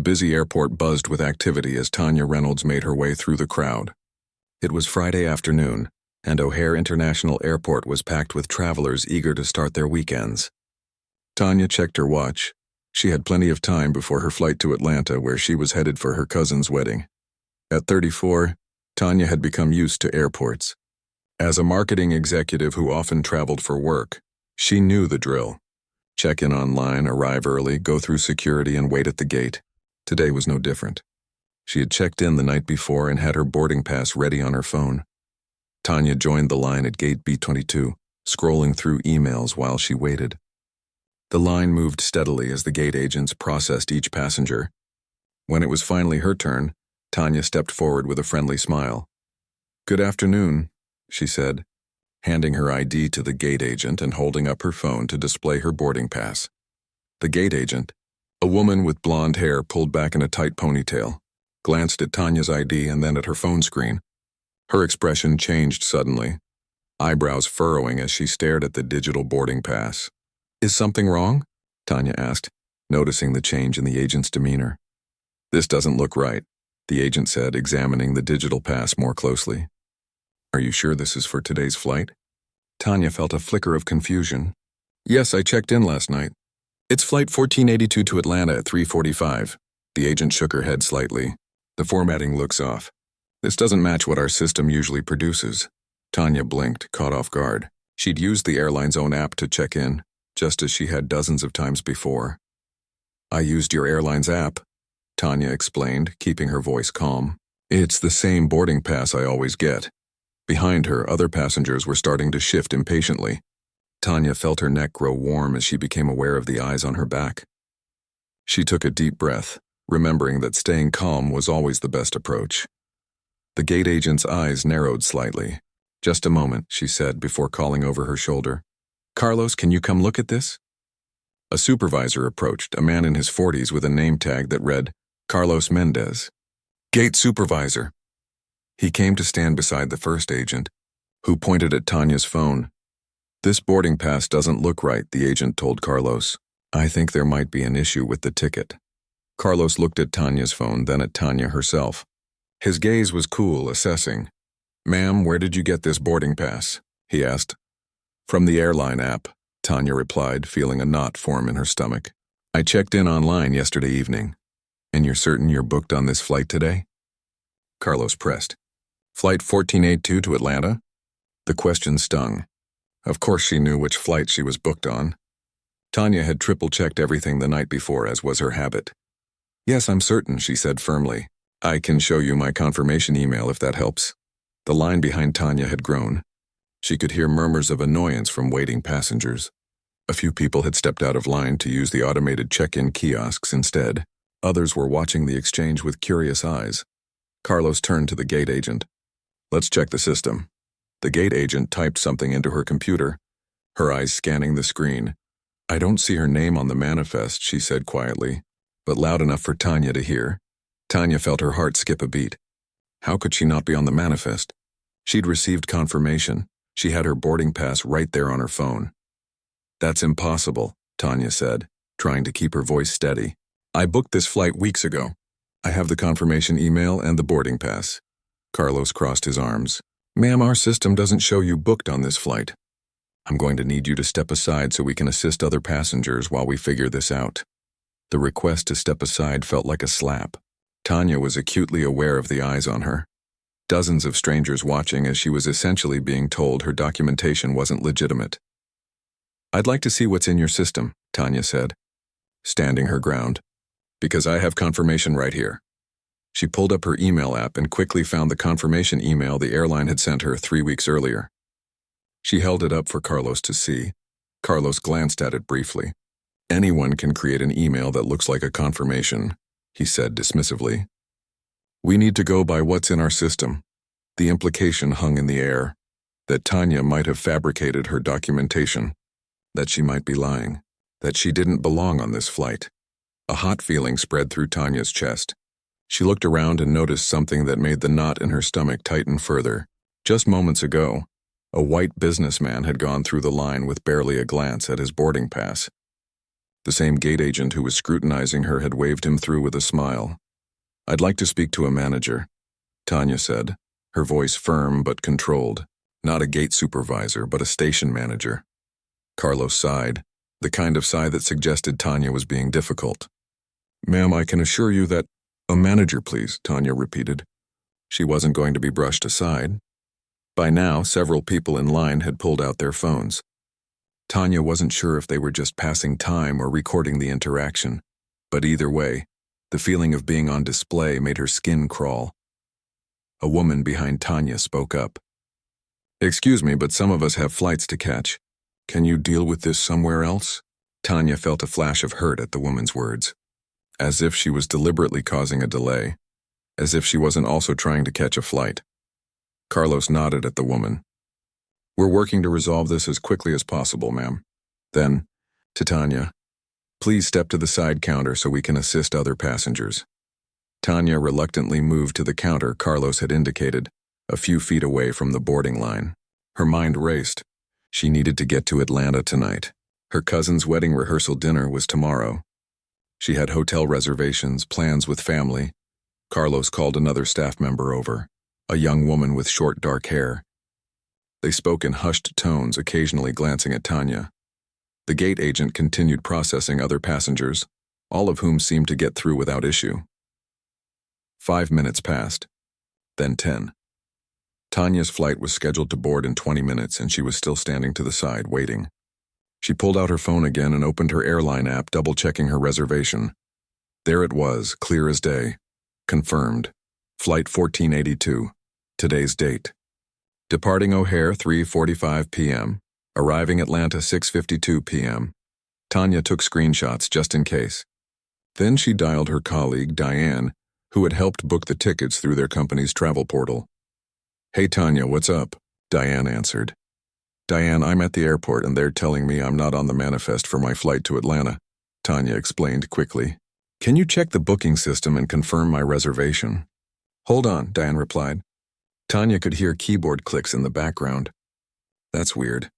The busy airport buzzed with activity as Tanya Reynolds made her way through the crowd. It was Friday afternoon, and O'Hare International Airport was packed with travelers eager to start their weekends. Tanya checked her watch. She had plenty of time before her flight to Atlanta, where she was headed for her cousin's wedding. At 34, Tanya had become used to airports. As a marketing executive who often traveled for work, she knew the drill. Check in online, arrive early, go through security, and wait at the gate. Today was no different. She had checked in the night before and had her boarding pass ready on her phone. Tanya joined the line at gate B22, scrolling through emails while she waited. The line moved steadily as the gate agents processed each passenger. When it was finally her turn, Tanya stepped forward with a friendly smile. "Good afternoon," she said, handing her ID to the gate agent and holding up her phone to display her boarding pass. The gate agent, a woman with blonde hair pulled back in a tight ponytail, glanced at Tanya's ID and then at her phone screen. Her expression changed suddenly, eyebrows furrowing as she stared at the digital boarding pass. "Is something wrong?" Tanya asked, noticing the change in the agent's demeanor. "This doesn't look right," the agent said, examining the digital pass more closely. "Are you sure this is for today's flight?" Tanya felt a flicker of confusion. "Yes, I checked in last night. It's flight 1482 to Atlanta at 3:45. The agent shook her head slightly. "The formatting looks off. This doesn't match what our system usually produces." Tanya blinked, caught off guard. She'd used the airline's own app to check in, just as she had dozens of times before. "I used your airline's app," Tanya explained, keeping her voice calm. "It's the same boarding pass I always get." Behind her, other passengers were starting to shift impatiently. Tanya felt her neck grow warm as she became aware of the eyes on her back. She took a deep breath, remembering that staying calm was always the best approach. The gate agent's eyes narrowed slightly. "Just a moment," she said before calling over her shoulder. "Carlos, can you come look at this?" A supervisor approached, a man in his 40s with a name tag that read, Carlos Mendez. "Gate supervisor." He came to stand beside the first agent, who pointed at Tanya's phone. "This boarding pass doesn't look right," the agent told Carlos. "I think there might be an issue with the ticket." Carlos looked at Tanya's phone, then at Tanya herself. His gaze was cool, assessing. "Ma'am, where did you get this boarding pass?" he asked. "From the airline app," Tanya replied, feeling a knot form in her stomach. "I checked in online yesterday evening." "And you're certain you're booked on this flight today?" Carlos pressed. "Flight 1482 to Atlanta?" The question stung. Of course she knew which flight she was booked on. Tanya had triple-checked everything the night before, as was her habit. "Yes, I'm certain," she said firmly. "I can show you my confirmation email if that helps." The line behind Tanya had grown. She could hear murmurs of annoyance from waiting passengers. A few people had stepped out of line to use the automated check-in kiosks instead. Others were watching the exchange with curious eyes. Carlos turned to the gate agent. "Let's check the system." The gate agent typed something into her computer, her eyes scanning the screen. "I don't see her name on the manifest," she said quietly, but loud enough for Tanya to hear. Tanya felt her heart skip a beat. How could she not be on the manifest? She'd received confirmation. She had her boarding pass right there on her phone. "That's impossible," Tanya said, trying to keep her voice steady. "I booked this flight weeks ago. I have the confirmation email and the boarding pass." Carlos crossed his arms. "Ma'am, our system doesn't show you booked on this flight. I'm going to need you to step aside so we can assist other passengers while we figure this out." The request to step aside felt like a slap. Tanya was acutely aware of the eyes on her. Dozens of strangers watching as she was essentially being told her documentation wasn't legitimate. "I'd like to see what's in your system," Tanya said, standing her ground. "Because I have confirmation right here." She pulled up her email app and quickly found the confirmation email the airline had sent her 3 weeks earlier. She held it up for Carlos to see. Carlos glanced at it briefly. "Anyone can create an email that looks like a confirmation," he said dismissively. "We need to go by what's in our system." The implication hung in the air, that Tanya might have fabricated her documentation, that she might be lying, that she didn't belong on this flight. A hot feeling spread through Tanya's chest. She looked around and noticed something that made the knot in her stomach tighten further. Just moments ago, a white businessman had gone through the line with barely a glance at his boarding pass. The same gate agent who was scrutinizing her had waved him through with a smile. "I'd like to speak to a manager," Tanya said, her voice firm but controlled. Not a gate supervisor, but a station manager. Carlos sighed, the kind of sigh that suggested Tanya was being difficult. "Ma'am, I can assure you that—" "A manager, please," Tanya repeated. She wasn't going to be brushed aside. By now, several people in line had pulled out their phones. Tanya wasn't sure if they were just passing time or recording the interaction, but either way, the feeling of being on display made her skin crawl. A woman behind Tanya spoke up. "Excuse me, but some of us have flights to catch. Can you deal with this somewhere else?" Tanya felt a flash of hurt at the woman's words. As if she was deliberately causing a delay. As if she wasn't also trying to catch a flight. Carlos nodded at the woman. "We're working to resolve this as quickly as possible, ma'am." Then, to Tanya, "Please step to the side counter so we can assist other passengers." Tanya reluctantly moved to the counter Carlos had indicated, a few feet away from the boarding line. Her mind raced. She needed to get to Atlanta tonight. Her cousin's wedding rehearsal dinner was tomorrow. She had hotel reservations, plans with family. Carlos called another staff member over, a young woman with short dark hair. They spoke in hushed tones, occasionally glancing at Tanya. The gate agent continued processing other passengers, all of whom seemed to get through without issue. 5 minutes passed, then 10. Tanya's flight was scheduled to board in 20 minutes and she was still standing to the side, waiting. She pulled out her phone again and opened her Airline app, double-checking her reservation. There it was, clear as day. Confirmed. Flight 1482. Today's date. Departing O'Hare 3:45 p.m. Arriving Atlanta 6:52 p.m. Tanya took screenshots just in case. Then she dialed her colleague, Diane, who had helped book the tickets through their company's travel portal. "Hey Tanya, what's up?" Diane answered. "Diane, I'm at the airport and they're telling me I'm not on the manifest for my flight to Atlanta," Tanya explained quickly. "Can you check the booking system and confirm my reservation?" "Hold on," Diane replied. Tanya could hear keyboard clicks in the background. "That's weird.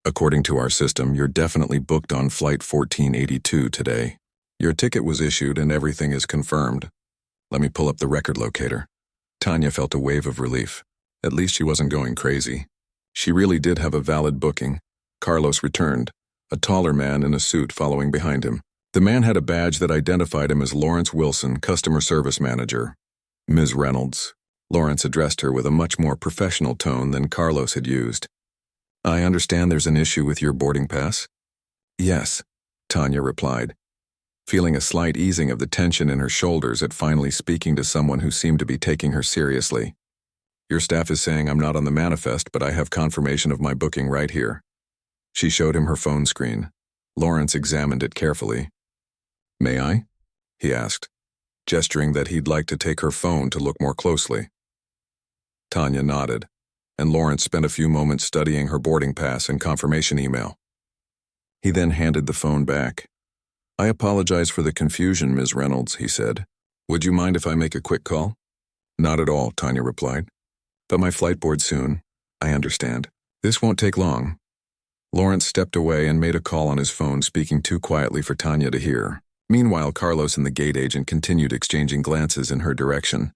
According to our system, you're definitely booked on flight 1482 today. Your ticket was issued and everything is confirmed. Let me pull up the record locator." Tanya felt a wave of relief. At least she wasn't going crazy. She really did have a valid booking. Carlos returned, a taller man in a suit following behind him. The man had a badge that identified him as Lawrence Wilson, customer service manager. "Ms. Reynolds." Lawrence addressed her with a much more professional tone than Carlos had used. "I understand there's an issue with your boarding pass?" "Yes," Tanya replied, feeling a slight easing of the tension in her shoulders at finally speaking to someone who seemed to be taking her seriously. "Your staff is saying I'm not on the manifest, but I have confirmation of my booking right here." She showed him her phone screen. Lawrence examined it carefully. "May I?" he asked, gesturing that he'd like to take her phone to look more closely. Tanya nodded, and Lawrence spent a few moments studying her boarding pass and confirmation email. He then handed the phone back. "I apologize for the confusion, Ms. Reynolds," he said. "Would you mind if I make a quick call?" "Not at all," Tanya replied. "But my flight boards soon. I understand. This won't take long." Lawrence stepped away and made a call on his phone, speaking too quietly for Tanya to hear. Meanwhile, Carlos and the gate agent continued exchanging glances in her direction.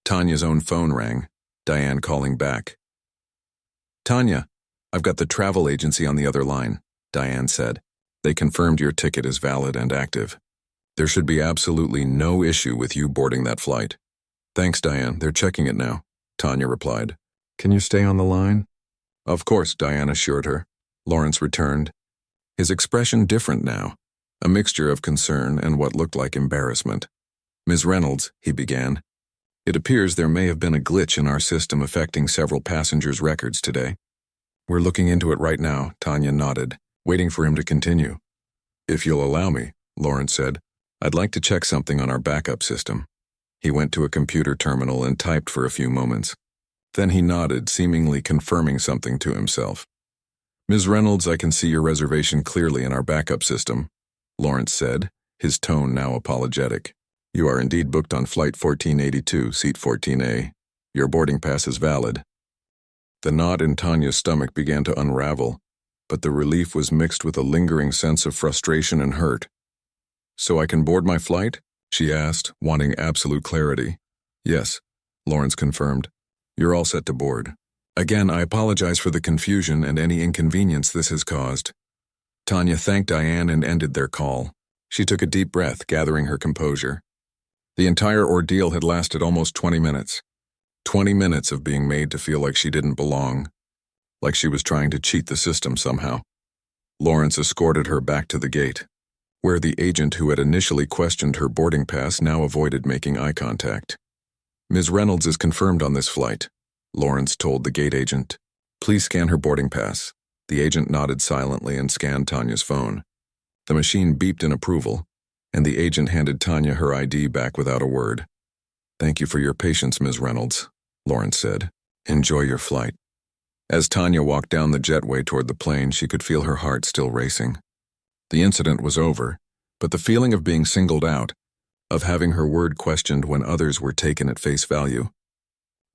Tanya's own phone rang, Diane calling back. "Tanya, I've got the travel agency on the other line," Diane said. "They confirmed your ticket is valid and active. There should be absolutely no issue with you boarding that flight." "Thanks, Diane. They're checking it now," Tanya replied. "Can you stay on the line?" "Of course," Diane assured her. Lawrence returned, his expression different now, a mixture of concern and what looked like embarrassment. "Ms. Reynolds," he began, "it appears there may have been a glitch in our system affecting several passengers' records today." "We're looking into it right now," Tanya nodded, waiting for him to continue. "If you'll allow me," Lawrence said, "I'd like to check something on our backup system." He went to a computer terminal and typed for a few moments. Then he nodded, seemingly confirming something to himself. "Ms. Reynolds, I can see your reservation clearly in our backup system," Lawrence said, his tone now apologetic. "You are indeed booked on flight 1482, seat 14A. Your boarding pass is valid." The knot in Tanya's stomach began to unravel, but the relief was mixed with a lingering sense of frustration and hurt. "So I can board my flight?" she asked, wanting absolute clarity. "Yes," Lawrence confirmed. "You're all set to board. Again, I apologize for the confusion and any inconvenience this has caused." Tanya thanked Diane and ended their call. She took a deep breath, gathering her composure. The entire ordeal had lasted almost 20 minutes. 20 minutes of being made to feel like she didn't belong, like she was trying to cheat the system somehow. Lawrence escorted her back to the gate, where the agent who had initially questioned her boarding pass now avoided making eye contact. "Ms. Reynolds is confirmed on this flight," Lawrence told the gate agent. "Please scan her boarding pass." The agent nodded silently and scanned Tanya's phone. The machine beeped in approval, and the agent handed Tanya her ID back without a word. "Thank you for your patience, Ms. Reynolds," Lawrence said. "Enjoy your flight." As Tanya walked down the jetway toward the plane, she could feel her heart still racing. The incident was over, but the feeling of being singled out, of having her word questioned when others were taken at face value,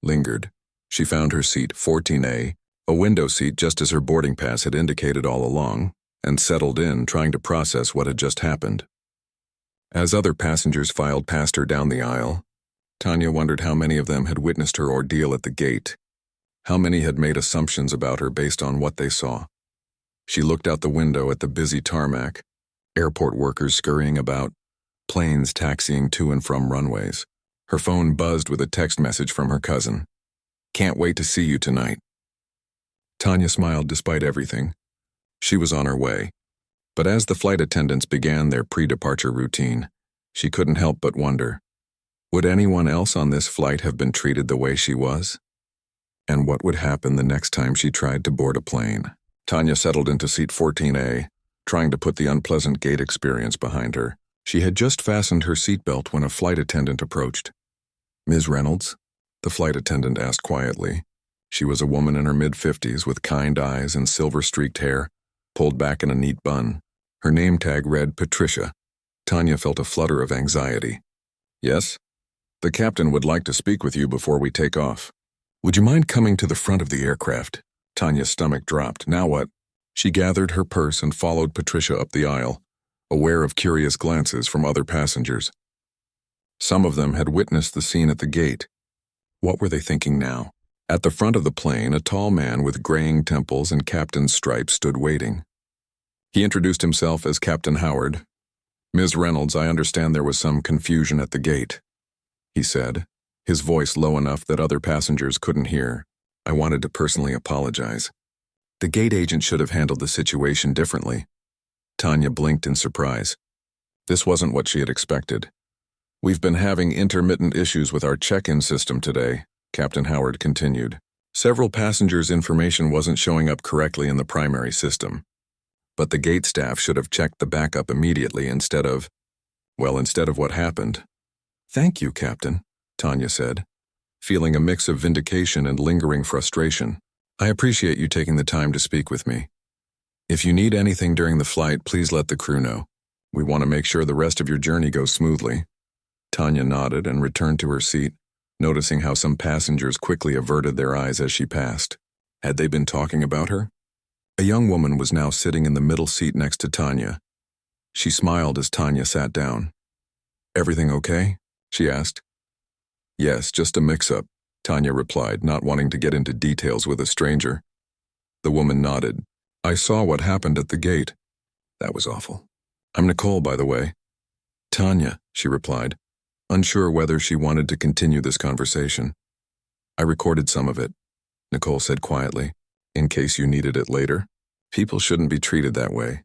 lingered. She found her seat 14A, a window seat just as her boarding pass had indicated all along, and settled in, trying to process what had just happened. As other passengers filed past her down the aisle, Tanya wondered how many of them had witnessed her ordeal at the gate. How many had made assumptions about her based on what they saw? She looked out the window at the busy tarmac, airport workers scurrying about, planes taxiing to and from runways. Her phone buzzed with a text message from her cousin. "Can't wait to see you tonight." Tanya smiled despite everything. She was on her way. But as the flight attendants began their pre-departure routine, she couldn't help but wonder, would anyone else on this flight have been treated the way she was? And what would happen the next time she tried to board a plane? Tanya settled into seat 14A, trying to put the unpleasant gate experience behind her. She had just fastened her seatbelt when a flight attendant approached. "Ms. Reynolds?" the flight attendant asked quietly. She was a woman in her mid-50s with kind eyes and silver-streaked hair, pulled back in a neat bun. Her name tag read Patricia. Tanya felt a flutter of anxiety. "Yes? The captain would like to speak with you before we take off. Would you mind coming to the front of the aircraft?" Tanya's stomach dropped. Now what? She gathered her purse and followed Patricia up the aisle, aware of curious glances from other passengers. Some of them had witnessed the scene at the gate. What were they thinking now? At the front of the plane, a tall man with graying temples and captain's stripes stood waiting. He introduced himself as Captain Howard. "Ms. Reynolds, I understand there was some confusion at the gate," he said, his voice low enough that other passengers couldn't hear. "I wanted to personally apologize. The gate agent should have handled the situation differently." Tanya blinked in surprise. This wasn't what she had expected. "We've been having intermittent issues with our check-in system today," Captain Howard continued. "Several passengers' information wasn't showing up correctly in the primary system. But the gate staff should have checked the backup immediately instead of what happened." "Thank you, Captain," Tanya said, feeling a mix of vindication and lingering frustration. "I appreciate you taking the time to speak with me. If you need anything during the flight, please let the crew know. We want to make sure the rest of your journey goes smoothly." Tanya nodded and returned to her seat, noticing how some passengers quickly averted their eyes as she passed. Had they been talking about her? A young woman was now sitting in the middle seat next to Tanya. She smiled as Tanya sat down. "Everything okay?" she asked. "Yes, just a mix-up," Tanya replied, not wanting to get into details with a stranger. The woman nodded. "I saw what happened at the gate. That was awful. I'm Nicole, by the way." "Tanya," she replied, unsure whether she wanted to continue this conversation. "I recorded some of it," Nicole said quietly, "in case you needed it later. People shouldn't be treated that way."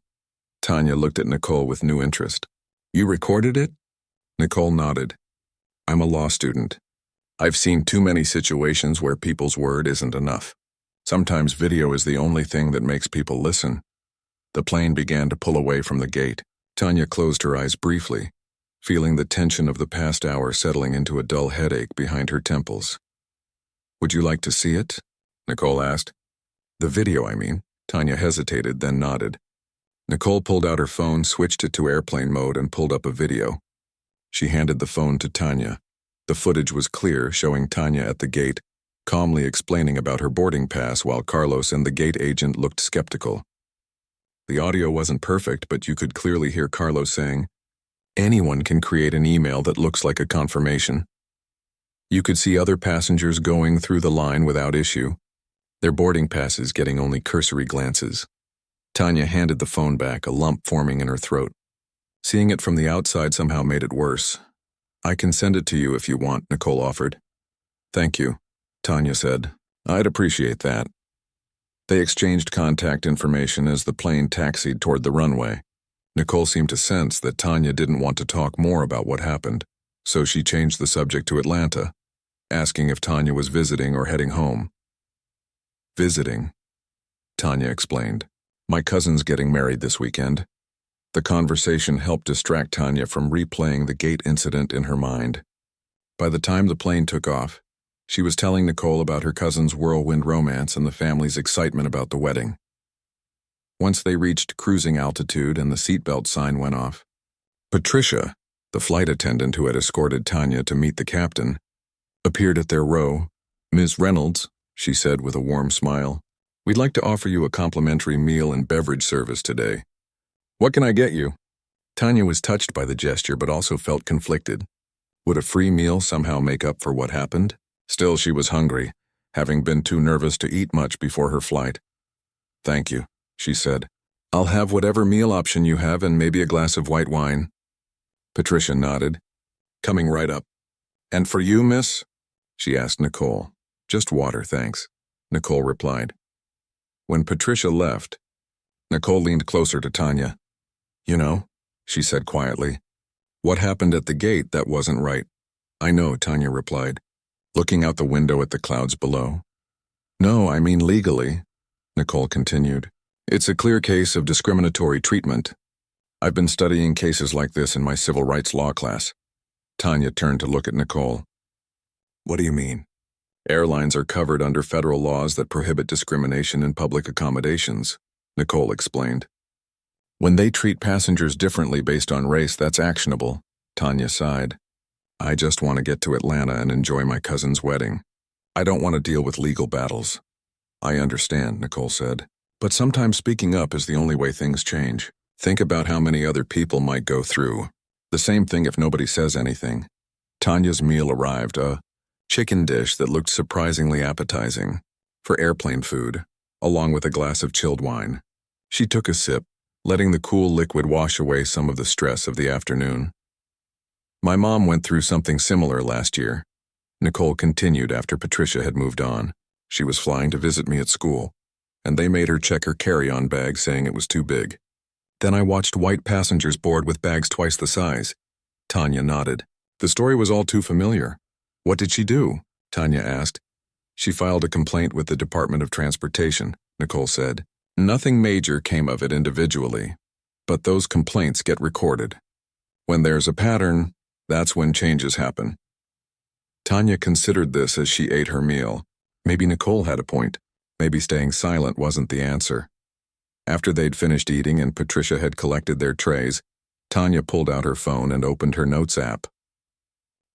Tanya looked at Nicole with new interest. "You recorded it?" Nicole nodded. "I'm a law student. I've seen too many situations where people's word isn't enough. Sometimes video is the only thing that makes people listen." The plane began to pull away from the gate. Tanya closed her eyes briefly, feeling the tension of the past hour settling into a dull headache behind her temples. "Would you like to see it?" Nicole asked. "The video, I mean." Tanya hesitated, then nodded. Nicole pulled out her phone, switched it to airplane mode, and pulled up a video. She handed the phone to Tanya. The footage was clear, showing Tanya at the gate, calmly explaining about her boarding pass while Carlos and the gate agent looked skeptical. The audio wasn't perfect, but you could clearly hear Carlos saying, "Anyone can create an email that looks like a confirmation." You could see other passengers going through the line without issue, their boarding passes getting only cursory glances. Tanya handed the phone back, a lump forming in her throat. Seeing it from the outside somehow made it worse. "I can send it to you if you want," Nicole offered. "Thank you," Tanya said. "I'd appreciate that." They exchanged contact information as the plane taxied toward the runway. Nicole seemed to sense that Tanya didn't want to talk more about what happened, so she changed the subject to Atlanta, asking if Tanya was visiting or heading home. "Visiting," Tanya explained. "My cousin's getting married this weekend." The conversation helped distract Tanya from replaying the gate incident in her mind. By the time the plane took off, she was telling Nicole about her cousin's whirlwind romance and the family's excitement about the wedding. Once they reached cruising altitude and the seatbelt sign went off, Patricia, the flight attendant who had escorted Tanya to meet the captain, appeared at their row. "Ms. Reynolds," she said with a warm smile, "we'd like to offer you a complimentary meal and beverage service today. What can I get you?" Tanya was touched by the gesture but also felt conflicted. Would a free meal somehow make up for what happened? Still, she was hungry, having been too nervous to eat much before her flight. "Thank you," she said. "I'll have whatever meal option you have and maybe a glass of white wine." Patricia nodded. "Coming right up." "And for you, miss?" she asked Nicole. "Just water, thanks," Nicole replied. When Patricia left, Nicole leaned closer to Tanya. "You know," she said quietly, "what happened at the gate that wasn't right." "I know," Tanya replied, looking out the window at the clouds below. "No, I mean legally," Nicole continued. "It's a clear case of discriminatory treatment. I've been studying cases like this in my civil rights law class." Tanya turned to look at Nicole. "What do you mean?" "Airlines are covered under federal laws that prohibit discrimination in public accommodations," Nicole explained. "When they treat passengers differently based on race, that's actionable," Tanya sighed. "I just want to get to Atlanta and enjoy my cousin's wedding. I don't want to deal with legal battles." "I understand," Nicole said. "But sometimes speaking up is the only way things change. Think about how many other people might go through the same thing if nobody says anything." Tanya's meal arrived, a chicken dish that looked surprisingly appetizing for airplane food, along with a glass of chilled wine. She took a sip, letting the cool liquid wash away some of the stress of the afternoon. "My mom went through something similar last year," Nicole continued after Patricia had moved on. "She was flying to visit me at school, and they made her check her carry-on bag saying it was too big. Then I watched white passengers board with bags twice the size." Tanya nodded. "The story was all too familiar." "What did she do?" Tanya asked. "She filed a complaint with the Department of Transportation," Nicole said. "Nothing major came of it individually, but those complaints get recorded. When there's a pattern, that's when changes happen." Tanya considered this as she ate her meal. Maybe Nicole had a point. Maybe staying silent wasn't the answer. After they'd finished eating and Patricia had collected their trays, Tanya pulled out her phone and opened her notes app.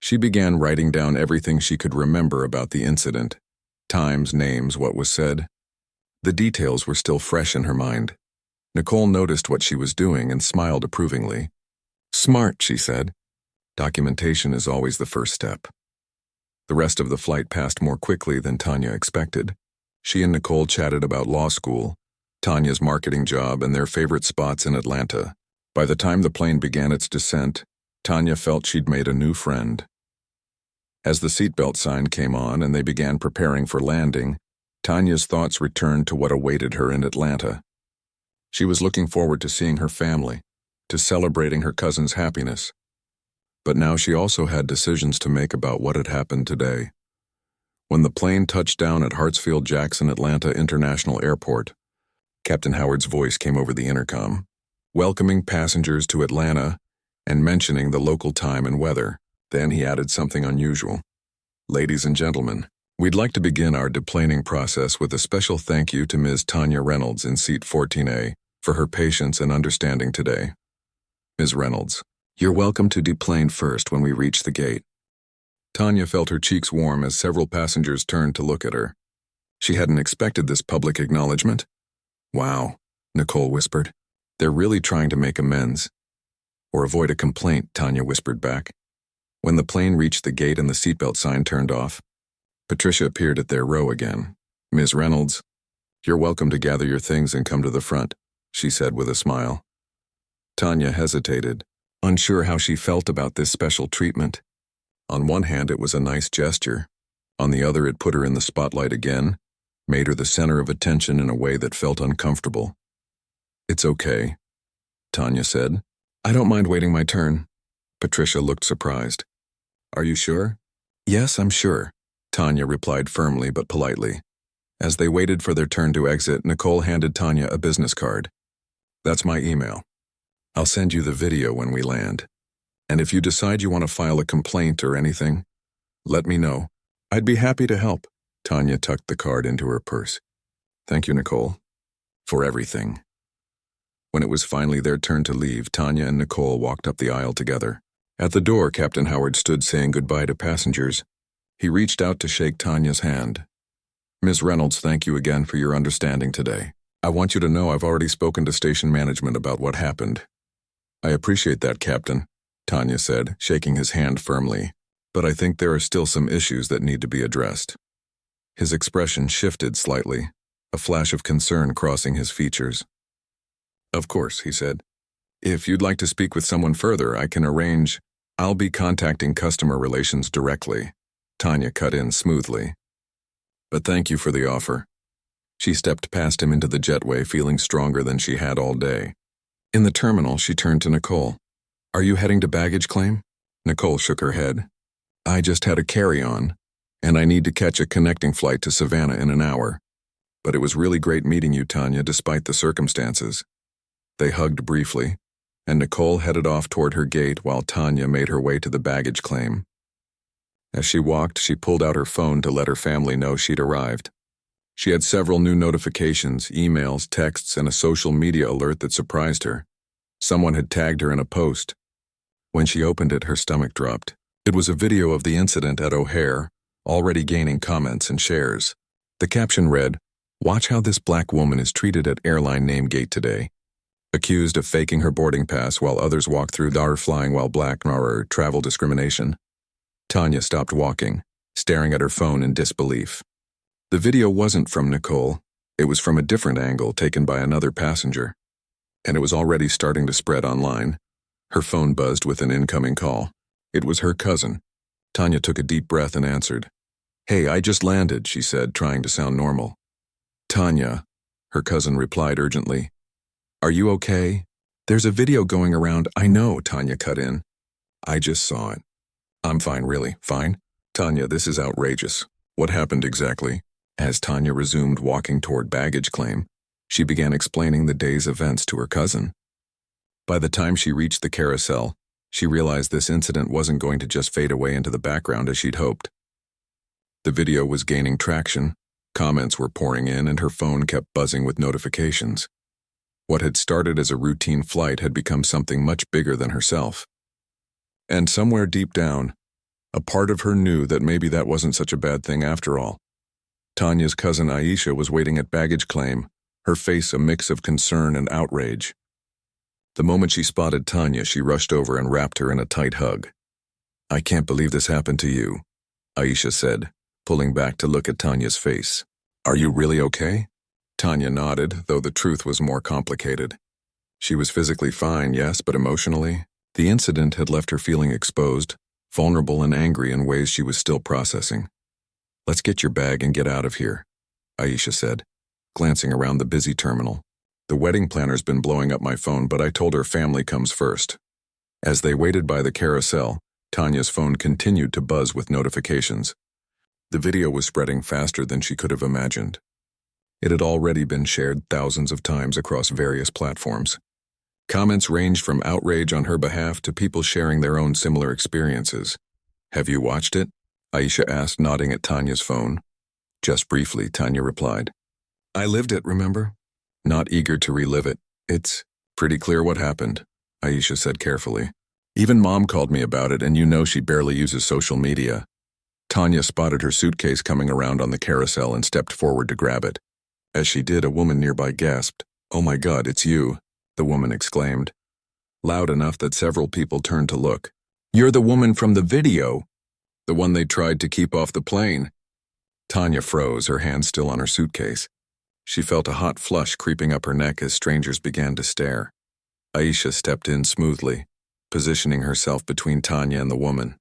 She began writing down everything she could remember about the incident. Times, names, what was said. The details were still fresh in her mind. Nicole noticed what she was doing and smiled approvingly. "Smart," she said. "Documentation is always the first step." The rest of the flight passed more quickly than Tanya expected. She and Nicole chatted about law school, Tanya's marketing job, and their favorite spots in Atlanta. By the time the plane began its descent, Tanya felt she'd made a new friend. As the seatbelt sign came on and they began preparing for landing, Tanya's thoughts returned to what awaited her in Atlanta. She was looking forward to seeing her family, to celebrating her cousin's happiness. But now she also had decisions to make about what had happened today. When the plane touched down at Hartsfield-Jackson Atlanta International Airport, Captain Howard's voice came over the intercom, welcoming passengers to Atlanta and mentioning the local time and weather. Then he added something unusual. "Ladies and gentlemen, we'd like to begin our deplaning process with a special thank you to Ms. Tanya Reynolds in seat 14A for her patience and understanding today. Ms. Reynolds, you're welcome to deplane first when we reach the gate." Tanya felt her cheeks warm as several passengers turned to look at her. She hadn't expected this public acknowledgement. Wow, Nicole whispered. They're really trying to make amends. Or avoid a complaint, Tanya whispered back. When the plane reached the gate and the seatbelt sign turned off, Patricia appeared at their row again. Ms. Reynolds, you're welcome to gather your things and come to the front, she said with a smile. Tanya hesitated, unsure how she felt about this special treatment. On one hand, it was a nice gesture. On the other, it put her in the spotlight again, made her the center of attention in a way that felt uncomfortable. It's okay, Tanya said. I don't mind waiting my turn. Patricia looked surprised. Are you sure? Yes, I'm sure, Tanya replied firmly but politely. As they waited for their turn to exit, Nicole handed Tanya a business card. That's my email. I'll send you the video when we land. And if you decide you want to file a complaint or anything, let me know. I'd be happy to help. Tanya tucked the card into her purse. Thank you, Nicole, for everything. When it was finally their turn to leave, Tanya and Nicole walked up the aisle together. At the door, Captain Howard stood saying goodbye to passengers. He reached out to shake Tanya's hand. Ms. Reynolds, thank you again for your understanding today. I want you to know I've already spoken to station management about what happened. I appreciate that, Captain, Tanya said, shaking his hand firmly, but I think there are still some issues that need to be addressed. His expression shifted slightly, a flash of concern crossing his features. Of course, he said. If you'd like to speak with someone further, I can arrange. I'll be contacting customer relations directly, Tanya cut in smoothly. But thank you for the offer. She stepped past him into the jetway, feeling stronger than she had all day. In the terminal, she turned to Nicole. Are you heading to baggage claim? Nicole shook her head. I just had a carry-on, and I need to catch a connecting flight to Savannah in an hour. But it was really great meeting you, Tanya, despite the circumstances. They hugged briefly, and Nicole headed off toward her gate while Tanya made her way to the baggage claim. As she walked, she pulled out her phone to let her family know she'd arrived. She had several new notifications, emails, texts, and a social media alert that surprised her. Someone had tagged her in a post. When she opened it, her stomach dropped. It was a video of the incident at O'Hare, already gaining comments and shares. The caption read, "Watch how this black woman is treated at Airline name gate today. Accused of faking her boarding pass while others walk through dar flying while black or travel discrimination." Tanya stopped walking, staring at her phone in disbelief. The video wasn't from Nicole. It was from a different angle taken by another passenger. And it was already starting to spread online. Her phone buzzed with an incoming call. It was her cousin. Tanya took a deep breath and answered. Hey, I just landed, she said, trying to sound normal. Tanya, her cousin replied urgently. Are you okay? There's a video going around. I know, Tanya cut in. I just saw it. I'm fine, really, fine. Tanya, this is outrageous. What happened exactly? As Tanya resumed walking toward baggage claim, she began explaining the day's events to her cousin. By the time she reached the carousel, she realized this incident wasn't going to just fade away into the background as she'd hoped. The video was gaining traction, comments were pouring in, and her phone kept buzzing with notifications. What had started as a routine flight had become something much bigger than herself. And somewhere deep down, a part of her knew that maybe that wasn't such a bad thing after all. Tanya's cousin Aisha was waiting at baggage claim, her face a mix of concern and outrage. The moment she spotted Tanya, she rushed over and wrapped her in a tight hug. I can't believe this happened to you, Aisha said, pulling back to look at Tanya's face. Are you really okay? Tanya nodded, though the truth was more complicated. She was physically fine, yes, but emotionally, the incident had left her feeling exposed, vulnerable and angry in ways she was still processing. Let's get your bag and get out of here, Aisha said, glancing around the busy terminal. The wedding planner's been blowing up my phone, but I told her family comes first. As they waited by the carousel, Tanya's phone continued to buzz with notifications. The video was spreading faster than she could have imagined. It had already been shared thousands of times across various platforms. Comments ranged from outrage on her behalf to people sharing their own similar experiences. Have you watched it? Aisha asked, nodding at Tanya's phone. Just briefly, Tanya replied. I lived it, remember? Not eager to relive it. It's pretty clear what happened, Aisha said carefully. Even Mom called me about it, and you know she barely uses social media. Tanya spotted her suitcase coming around on the carousel and stepped forward to grab it. As she did, a woman nearby gasped, "Oh my God, it's you," the woman exclaimed, loud enough that several people turned to look. "You're the woman from the video, the one they tried to keep off the plane." Tanya froze, her hand still on her suitcase. She felt a hot flush creeping up her neck as strangers began to stare. Aisha stepped in smoothly, positioning herself between Tanya and the woman.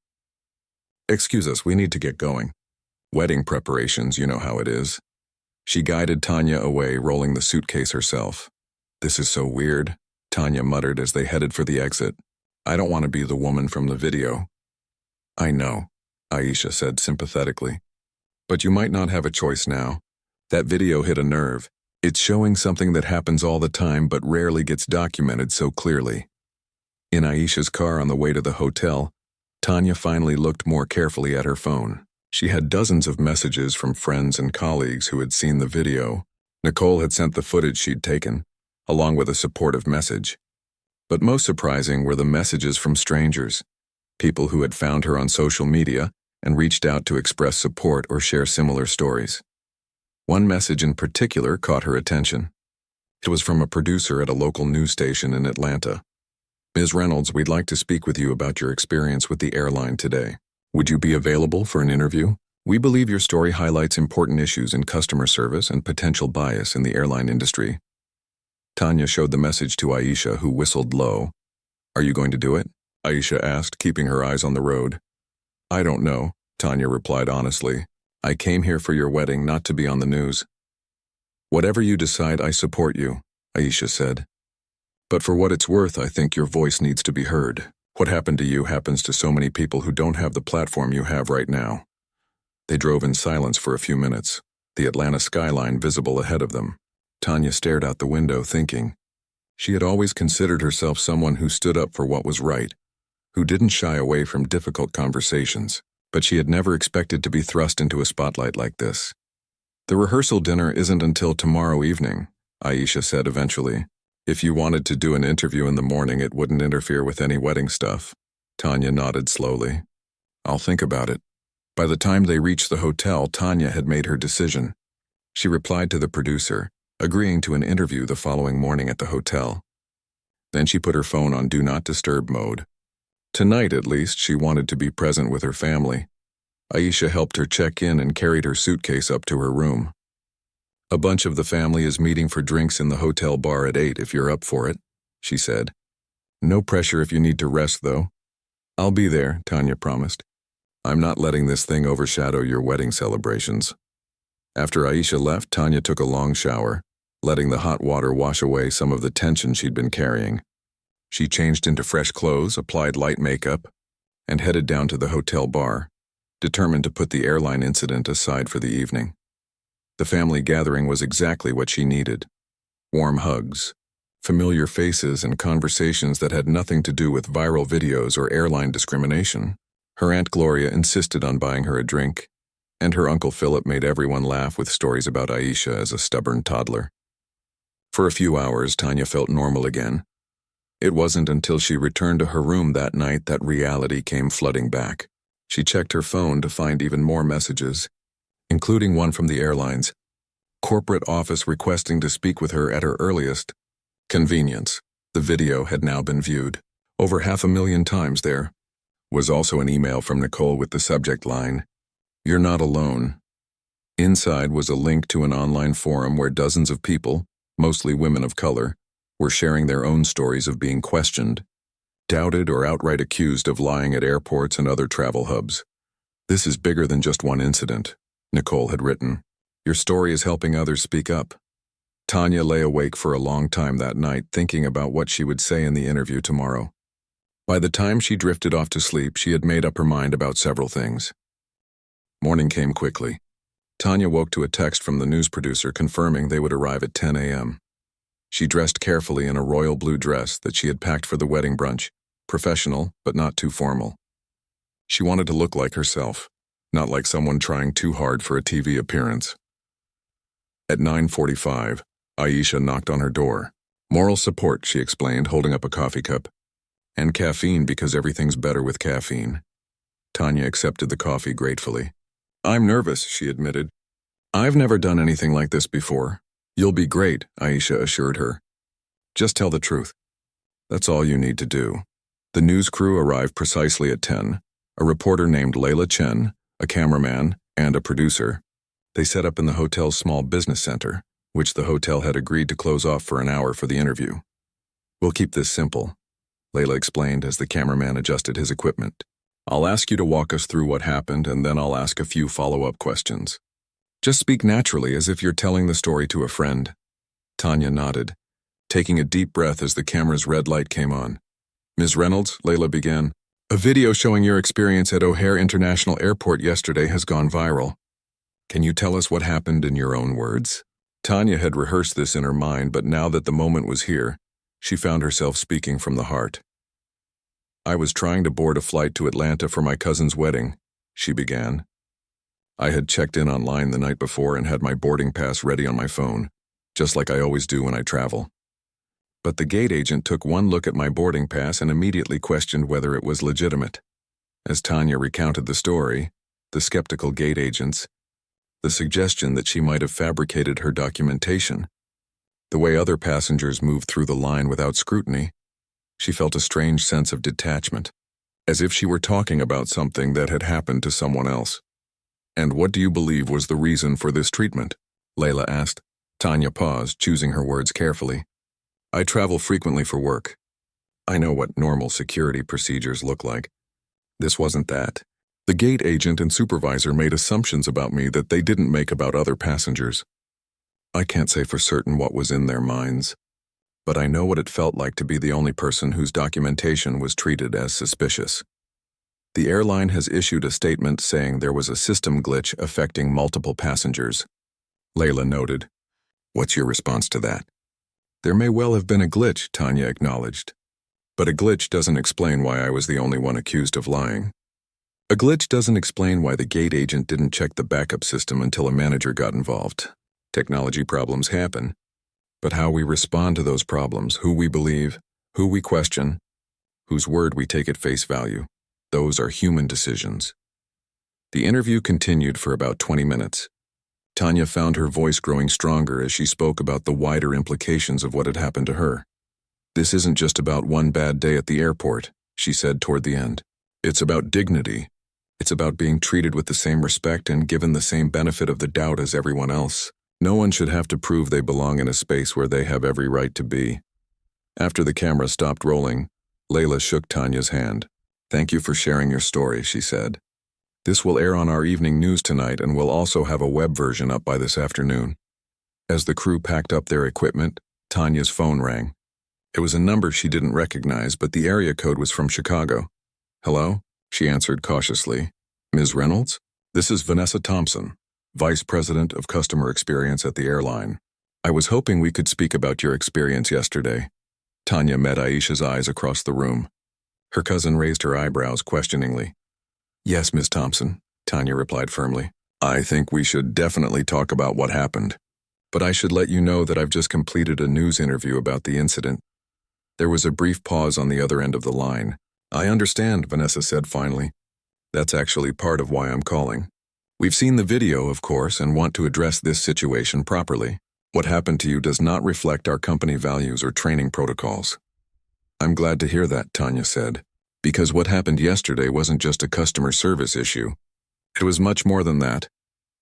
"Excuse us, we need to get going. Wedding preparations, you know how it is." She guided Tanya away, rolling the suitcase herself. "This is so weird," Tanya muttered as they headed for the exit. "I don't want to be the woman from the video." "I know," Aisha said sympathetically. "But you might not have a choice now. That video hit a nerve. It's showing something that happens all the time but rarely gets documented so clearly." In Aisha's car on the way to the hotel, Tanya finally looked more carefully at her phone. She had dozens of messages from friends and colleagues who had seen the video. Nicole had sent the footage she'd taken, along with a supportive message. But most surprising were the messages from strangers, people who had found her on social media and reached out to express support or share similar stories. One message in particular caught her attention. It was from a producer at a local news station in Atlanta. "Ms. Reynolds, we'd like to speak with you about your experience with the airline today. Would you be available for an interview? We believe your story highlights important issues in customer service and potential bias in the airline industry." Tanya showed the message to Aisha, who whistled low. "Are you going to do it?" Aisha asked, keeping her eyes on the road. "I don't know," Tanya replied honestly. "I came here for your wedding, not to be on the news." "Whatever you decide, I support you," Aisha said. "But for what it's worth, I think your voice needs to be heard. What happened to you happens to so many people who don't have the platform you have right now." They drove in silence for a few minutes, the Atlanta skyline visible ahead of them. Tanya stared out the window, thinking. She had always considered herself someone who stood up for what was right, who didn't shy away from difficult conversations, but she had never expected to be thrust into a spotlight like this. "The rehearsal dinner isn't until tomorrow evening," Aisha said eventually. "If you wanted to do an interview in the morning, it wouldn't interfere with any wedding stuff." Tanya nodded slowly. "I'll think about it." By the time they reached the hotel, Tanya had made her decision. She replied to the producer, agreeing to an interview the following morning at the hotel. Then she put her phone on Do Not Disturb mode. Tonight, at least, she wanted to be present with her family. Aisha helped her check in and carried her suitcase up to her room. "A bunch of the family is meeting for drinks in the hotel bar at 8 if you're up for it," she said. "No pressure if you need to rest, though." "I'll be there," Tanya promised. "I'm not letting this thing overshadow your wedding celebrations." After Aisha left, Tanya took a long shower, letting the hot water wash away some of the tension she'd been carrying. She changed into fresh clothes, applied light makeup, and headed down to the hotel bar, determined to put the airline incident aside for the evening. The family gathering was exactly what she needed. Warm hugs, familiar faces, and conversations that had nothing to do with viral videos or airline discrimination. Her Aunt Gloria insisted on buying her a drink, and her Uncle Philip made everyone laugh with stories about Aisha as a stubborn toddler. For a few hours, Tanya felt normal again. It wasn't until she returned to her room that night that reality came flooding back. She checked her phone to find even more messages, including one from the airline's corporate office requesting to speak with her at her earliest convenience. The video had now been viewed over 500,000 times. There was also an email from Nicole with the subject line, "You're not alone." Inside was a link to an online forum where dozens of people, mostly women of color, were sharing their own stories of being questioned, doubted, or outright accused of lying at airports and other travel hubs. "This is bigger than just one incident," Nicole had written. "Your story is helping others speak up." Tanya lay awake for a long time that night, thinking about what she would say in the interview tomorrow. By the time she drifted off to sleep, she had made up her mind about several things. Morning came quickly. Tanya woke to a text from the news producer confirming they would arrive at 10 a.m. She dressed carefully in a royal blue dress that she had packed for the wedding brunch, professional but not too formal. She wanted to look like herself, not like someone trying too hard for a TV appearance. At 9:45, Aisha knocked on her door. "Moral support," she explained, holding up a coffee cup. "And caffeine because everything's better with caffeine." Tanya accepted the coffee gratefully. "I'm nervous," she admitted. "I've never done anything like this before." "You'll be great," Aisha assured her. Just tell the truth. That's all you need to do. The news crew arrived precisely at 10. A reporter named Layla Chen, a cameraman, and a producer. They set up in the hotel's small business center, which the hotel had agreed to close off for an hour for the interview. We'll keep this simple, Layla explained as the cameraman adjusted his equipment. I'll ask you to walk us through what happened, and then I'll ask a few follow-up questions. Just speak naturally as if you're telling the story to a friend. Tanya nodded, taking a deep breath as the camera's red light came on. Ms. Reynolds, Layla began, a video showing your experience at O'Hare International Airport yesterday has gone viral. Can you tell us what happened in your own words? Tanya had rehearsed this in her mind, but now that the moment was here, she found herself speaking from the heart. I was trying to board a flight to Atlanta for my cousin's wedding, she began. I had checked in online the night before and had my boarding pass ready on my phone, just like I always do when I travel. But the gate agent took one look at my boarding pass and immediately questioned whether it was legitimate. As Tanya recounted the story, the skeptical gate agents, the suggestion that she might have fabricated her documentation, the way other passengers moved through the line without scrutiny, she felt a strange sense of detachment, as if she were talking about something that had happened to someone else. And what do you believe was the reason for this treatment? Layla asked. Tanya paused, choosing her words carefully. I travel frequently for work. I know what normal security procedures look like. This wasn't that. The gate agent and supervisor made assumptions about me that they didn't make about other passengers. I can't say for certain what was in their minds, but I know what it felt like to be the only person whose documentation was treated as suspicious. The airline has issued a statement saying there was a system glitch affecting multiple passengers. Layla noted. What's your response to that? There may well have been a glitch, Tanya acknowledged. But a glitch doesn't explain why I was the only one accused of lying. A glitch doesn't explain why the gate agent didn't check the backup system until a manager got involved. Technology problems happen. But how we respond to those problems, who we believe, who we question, whose word we take at face value, those are human decisions. The interview continued for about 20 minutes. Tanya found her voice growing stronger as she spoke about the wider implications of what had happened to her. This isn't just about one bad day at the airport, she said toward the end. It's about dignity. It's about being treated with the same respect and given the same benefit of the doubt as everyone else. No one should have to prove they belong in a space where they have every right to be. After the camera stopped rolling, Layla shook Tanya's hand. Thank you for sharing your story, she said. This will air on our evening news tonight and we'll also have a web version up by this afternoon. As the crew packed up their equipment, Tanya's phone rang. It was a number she didn't recognize, but the area code was from Chicago. Hello? She answered cautiously. Ms. Reynolds? This is Vanessa Thompson, Vice President of Customer Experience at the airline. I was hoping we could speak about your experience yesterday. Tanya met Aisha's eyes across the room. Her cousin raised her eyebrows questioningly. Yes, Ms. Thompson, Tanya replied firmly. I think we should definitely talk about what happened. But I should let you know that I've just completed a news interview about the incident. There was a brief pause on the other end of the line. I understand, Vanessa said finally. That's actually part of why I'm calling. We've seen the video, of course, and want to address this situation properly. What happened to you does not reflect our company values or training protocols. I'm glad to hear that, Tanya said, because what happened yesterday wasn't just a customer service issue. It was much more than that.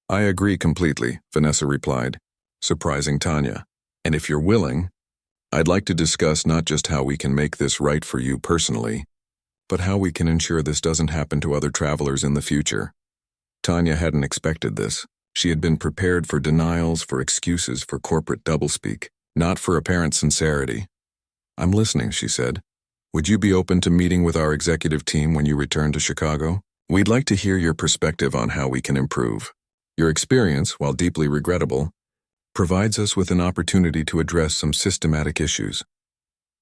I agree completely, Vanessa replied, surprising Tanya. And if you're willing, I'd like to discuss not just how we can make this right for you personally, but how we can ensure this doesn't happen to other travelers in the future. Tanya hadn't expected this. She had been prepared for denials, for excuses, for corporate doublespeak, not for apparent sincerity. I'm listening, she said. Would you be open to meeting with our executive team when you return to Chicago? We'd like to hear your perspective on how we can improve. Your experience, while deeply regrettable, provides us with an opportunity to address some systematic issues.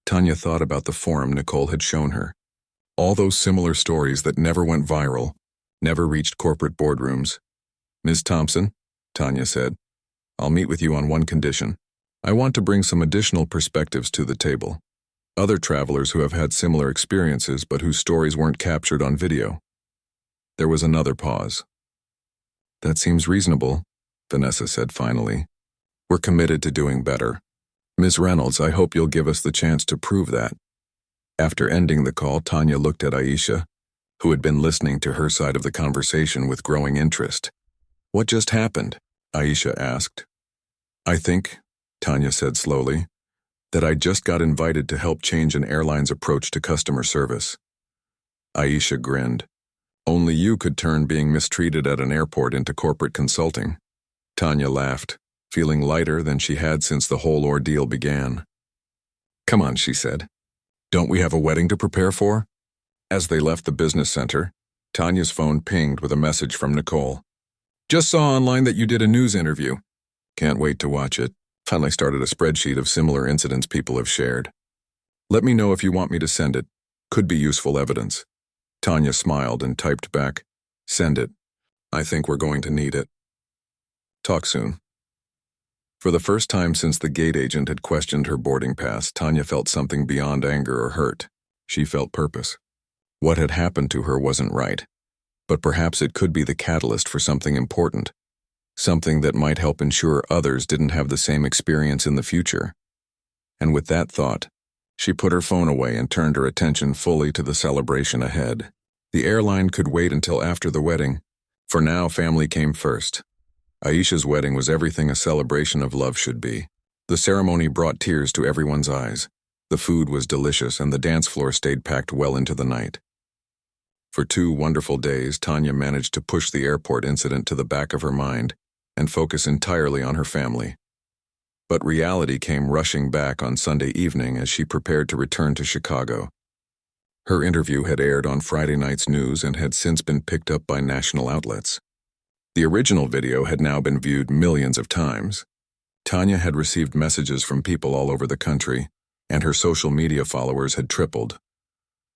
Tanya thought about the forum Nicole had shown her. All those similar stories that never went viral, never reached corporate boardrooms. Ms. Thompson, Tanya said, I'll meet with you on one condition. I want to bring some additional perspectives to the table. Other travelers who have had similar experiences but whose stories weren't captured on video. There was another pause. That seems reasonable, Vanessa said finally. We're committed to doing better. Ms. Reynolds, I hope you'll give us the chance to prove that. After ending the call, Tanya looked at Aisha, who had been listening to her side of the conversation with growing interest. What just happened? Aisha asked. I think, Tanya said slowly, that I just got invited to help change an airline's approach to customer service. Aisha grinned. Only you could turn being mistreated at an airport into corporate consulting. Tanya laughed, feeling lighter than she had since the whole ordeal began. Come on, she said. Don't we have a wedding to prepare for? As they left the business center, Tanya's phone pinged with a message from Nicole. Just saw online that you did a news interview. Can't wait to watch it. Finally started a spreadsheet of similar incidents people have shared. Let me know if you want me to send it. Could be useful evidence. Tanya smiled and typed back, Send it. I think we're going to need it. Talk soon. For the first time since the gate agent had questioned her boarding pass, Tanya felt something beyond anger or hurt. She felt purpose. What had happened to her wasn't right, but perhaps it could be the catalyst for something important, something that might help ensure others didn't have the same experience in the future. And with that thought, she put her phone away and turned her attention fully to the celebration ahead. The airline could wait until after the wedding. For now, family came first. Aisha's wedding was everything a celebration of love should be. The ceremony brought tears to everyone's eyes. The food was delicious and the dance floor stayed packed well into the night. For 2 wonderful days, Tanya managed to push the airport incident to the back of her mind and focus entirely on her family. But reality came rushing back on Sunday evening as she prepared to return to Chicago. Her interview had aired on Friday night's news and had since been picked up by national outlets. The original video had now been viewed millions of times. Tanya had received messages from people all over the country, and her social media followers had tripled.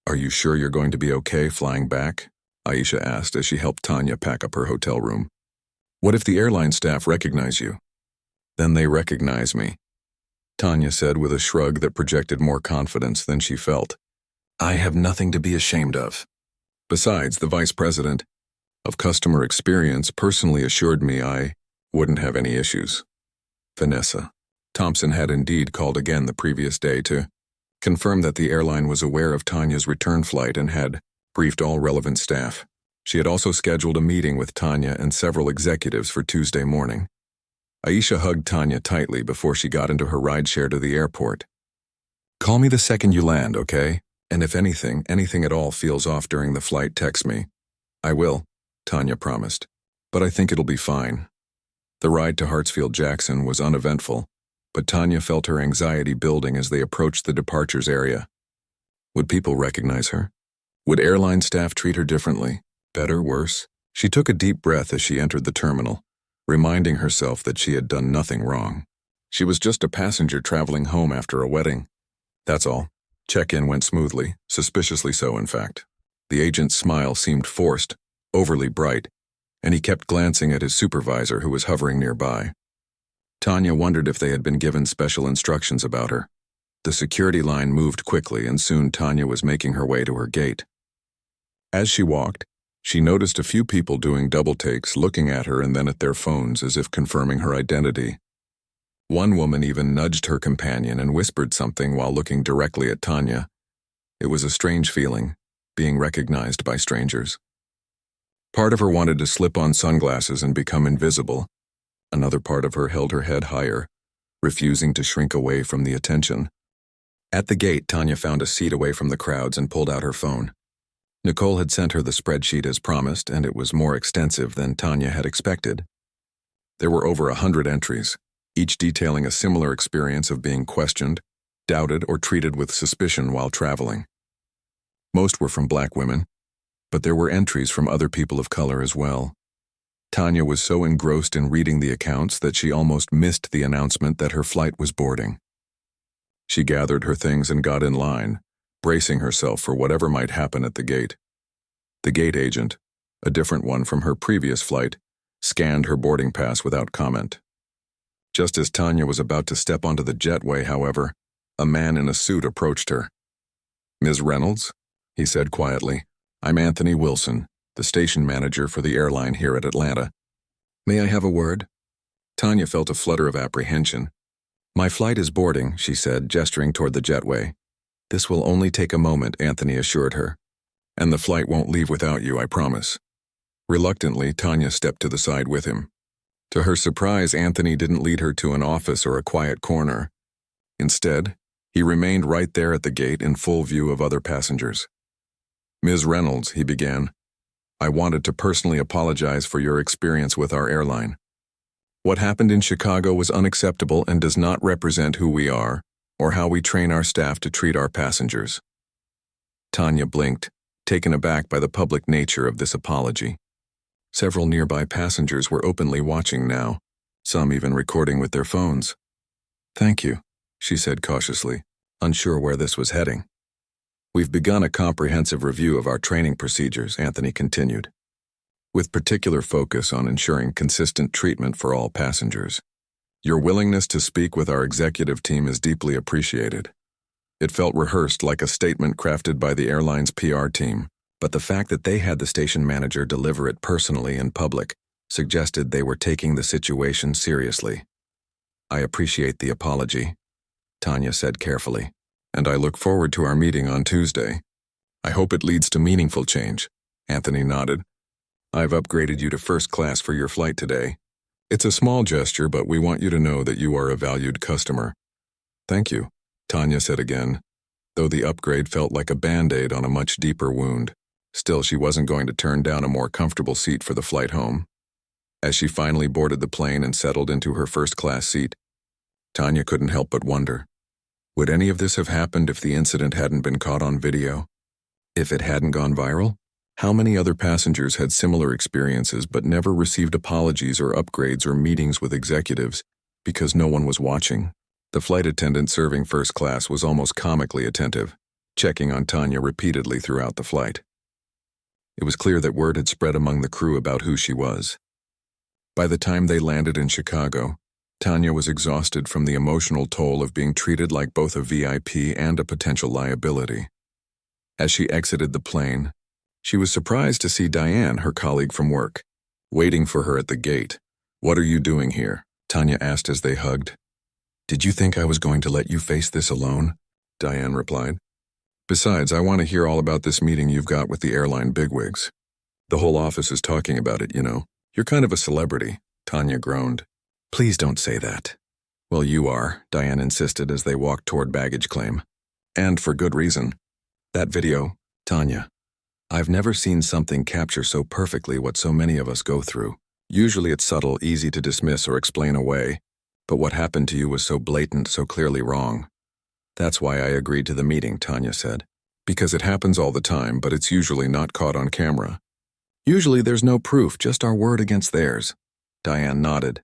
Are you sure you're going to be okay flying back? Aisha asked as she helped Tanya pack up her hotel room. What if the airline staff recognize you? Then they recognize me, Tanya said with a shrug that projected more confidence than she felt. I have nothing to be ashamed of. Besides, the vice president of customer experience personally assured me I wouldn't have any issues. Vanessa Thompson had indeed called again the previous day to confirm that the airline was aware of Tanya's return flight and had briefed all relevant staff. She had also scheduled a meeting with Tanya and several executives for Tuesday morning. Aisha hugged Tanya tightly before she got into her rideshare to the airport. Call me the second you land, okay? And if anything at all feels off during the flight, text me. I will, Tanya promised. But I think it'll be fine. The ride to Hartsfield-Jackson was uneventful, but Tanya felt her anxiety building as they approached the departures area. Would people recognize her? Would airline staff treat her differently? Better, worse? She took a deep breath as she entered the terminal, reminding herself that she had done nothing wrong. She was just a passenger traveling home after a wedding. That's all. Check-in went smoothly, suspiciously so, in fact. The agent's smile seemed forced, overly bright, and he kept glancing at his supervisor who was hovering nearby. Tanya wondered if they had been given special instructions about her. The security line moved quickly, and soon Tanya was making her way to her gate. As she walked, she noticed a few people doing double takes, looking at her and then at their phones as if confirming her identity. One woman even nudged her companion and whispered something while looking directly at Tanya. It was a strange feeling, being recognized by strangers. Part of her wanted to slip on sunglasses and become invisible. Another part of her held her head higher, refusing to shrink away from the attention. At the gate, Tanya found a seat away from the crowds and pulled out her phone. Nicole had sent her the spreadsheet as promised, and it was more extensive than Tanya had expected. There were over 100 entries, each detailing a similar experience of being questioned, doubted, or treated with suspicion while traveling. Most were from Black women, but there were entries from other people of color as well. Tanya was so engrossed in reading the accounts that she almost missed the announcement that her flight was boarding. She gathered her things and got in line, bracing herself for whatever might happen at the gate. The gate agent, a different one from her previous flight, scanned her boarding pass without comment. Just as Tanya was about to step onto the jetway, however, a man in a suit approached her. Ms. Reynolds, he said quietly, I'm Anthony Wilson, the station manager for the airline here at Atlanta. May I have a word? Tanya felt a flutter of apprehension. My flight is boarding, she said, gesturing toward the jetway. This will only take a moment, Anthony assured her. And the flight won't leave without you, I promise. Reluctantly, Tanya stepped to the side with him. To her surprise, Anthony didn't lead her to an office or a quiet corner. Instead, he remained right there at the gate in full view of other passengers. Ms. Reynolds, he began, I wanted to personally apologize for your experience with our airline. What happened in Chicago was unacceptable and does not represent who we are or how we train our staff to treat our passengers. Tanya blinked, taken aback by the public nature of this apology. Several nearby passengers were openly watching now, some even recording with their phones. Thank you, she said cautiously, unsure where this was heading. We've begun a comprehensive review of our training procedures, Anthony continued, with particular focus on ensuring consistent treatment for all passengers. Your willingness to speak with our executive team is deeply appreciated. It felt rehearsed like a statement crafted by the airline's PR team, but the fact that they had the station manager deliver it personally in public suggested they were taking the situation seriously. I appreciate the apology, Tanya said carefully, and I look forward to our meeting on Tuesday. I hope it leads to meaningful change, Anthony nodded. I've upgraded you to first class for your flight today. It's a small gesture, but we want you to know that you are a valued customer. Thank you, Tanya said again, though the upgrade felt like a Band-Aid on a much deeper wound. Still, she wasn't going to turn down a more comfortable seat for the flight home. As she finally boarded the plane and settled into her first-class seat, Tanya couldn't help but wonder, would any of this have happened if the incident hadn't been caught on video? If it hadn't gone viral? How many other passengers had similar experiences but never received apologies or upgrades or meetings with executives because no one was watching? The flight attendant serving first class was almost comically attentive, checking on Tanya repeatedly throughout the flight. It was clear that word had spread among the crew about who she was. By the time they landed in Chicago, Tanya was exhausted from the emotional toll of being treated like both a VIP and a potential liability. As she exited the plane, she was surprised to see Diane, her colleague from work, waiting for her at the gate. "What are you doing here?" Tanya asked as they hugged. "Did you think I was going to let you face this alone?" Diane replied. "Besides, I want to hear all about this meeting you've got with the airline bigwigs. The whole office is talking about it, you know. You're kind of a celebrity," Tanya groaned. "Please don't say that." "Well, you are," Diane insisted as they walked toward baggage claim. "And for good reason. That video, Tanya. I've never seen something capture so perfectly what so many of us go through. Usually it's subtle, easy to dismiss or explain away, but what happened to you was so blatant, so clearly wrong. That's why I agreed to the meeting," Tanya said. "Because it happens all the time, but it's usually not caught on camera. Usually there's no proof, just our word against theirs." Diane nodded.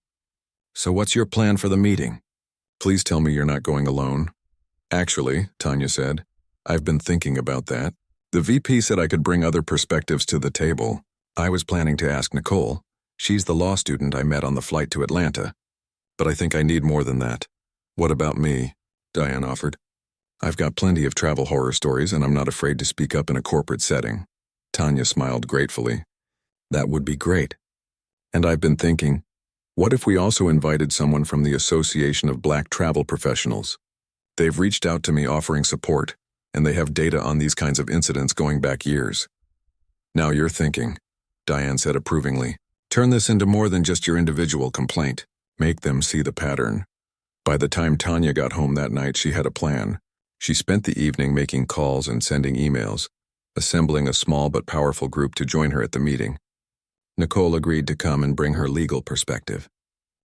"So what's your plan for the meeting? Please tell me you're not going alone." "Actually," Tanya said, "I've been thinking about that. The VP said I could bring other perspectives to the table. I was planning to ask Nicole. She's the law student I met on the flight to Atlanta. But I think I need more than that." "What about me?" Diane offered. "I've got plenty of travel horror stories and I'm not afraid to speak up in a corporate setting." Tanya smiled gratefully. "That would be great. And I've been thinking, what if we also invited someone from the Association of Black Travel Professionals? They've reached out to me offering support, and they have data on these kinds of incidents going back years." "Now you're thinking," Diane said approvingly. "Turn this into more than just your individual complaint. Make them see the pattern." By the time Tanya got home that night, she had a plan. She spent the evening making calls and sending emails, assembling a small but powerful group to join her at the meeting. Nicole agreed to come and bring her legal perspective.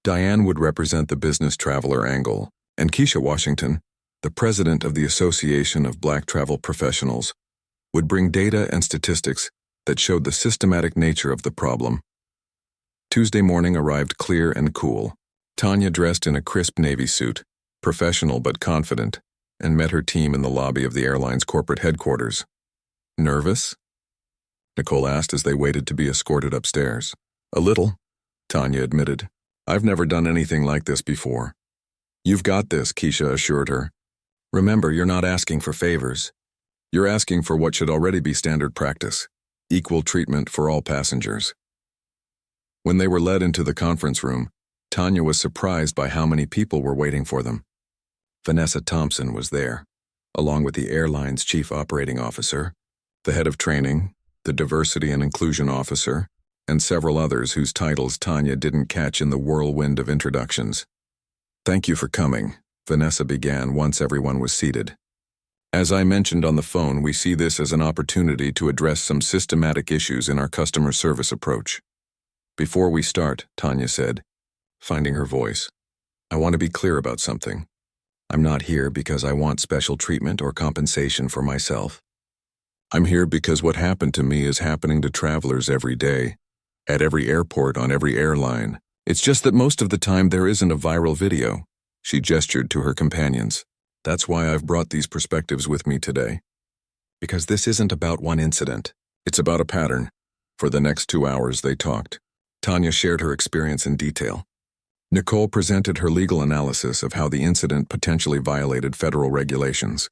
Diane would represent the business traveler angle, and Keisha Washington, the president of the Association of Black Travel Professionals, would bring data and statistics that showed the systematic nature of the problem. Tuesday morning arrived clear and cool. Tanya dressed in a crisp navy suit, professional but confident, and met her team in the lobby of the airline's corporate headquarters. "Nervous?" Nicole asked as they waited to be escorted upstairs. "A little," Tanya admitted. "I've never done anything like this before." "You've got this," Keisha assured her. "Remember, you're not asking for favors. You're asking for what should already be standard practice: equal treatment for all passengers." When they were led into the conference room, Tanya was surprised by how many people were waiting for them. Vanessa Thompson was there, along with the airline's chief operating officer, the head of training, the diversity and inclusion officer, and several others whose titles Tanya didn't catch in the whirlwind of introductions. "Thank you for coming," Vanessa began once everyone was seated. "As I mentioned on the phone, we see this as an opportunity to address some systematic issues in our customer service approach. Before we start," Tanya said, finding her voice, "I want to be clear about something. I'm not here because I want special treatment or compensation for myself. I'm here because what happened to me is happening to travelers every day, at every airport, on every airline. It's just that most of the time there isn't a viral video." She gestured to her companions. "That's why I've brought these perspectives with me today. Because this isn't about one incident. It's about a pattern." For the next 2 hours they talked. Tanya shared her experience in detail. Nicole presented her legal analysis of how the incident potentially violated federal regulations.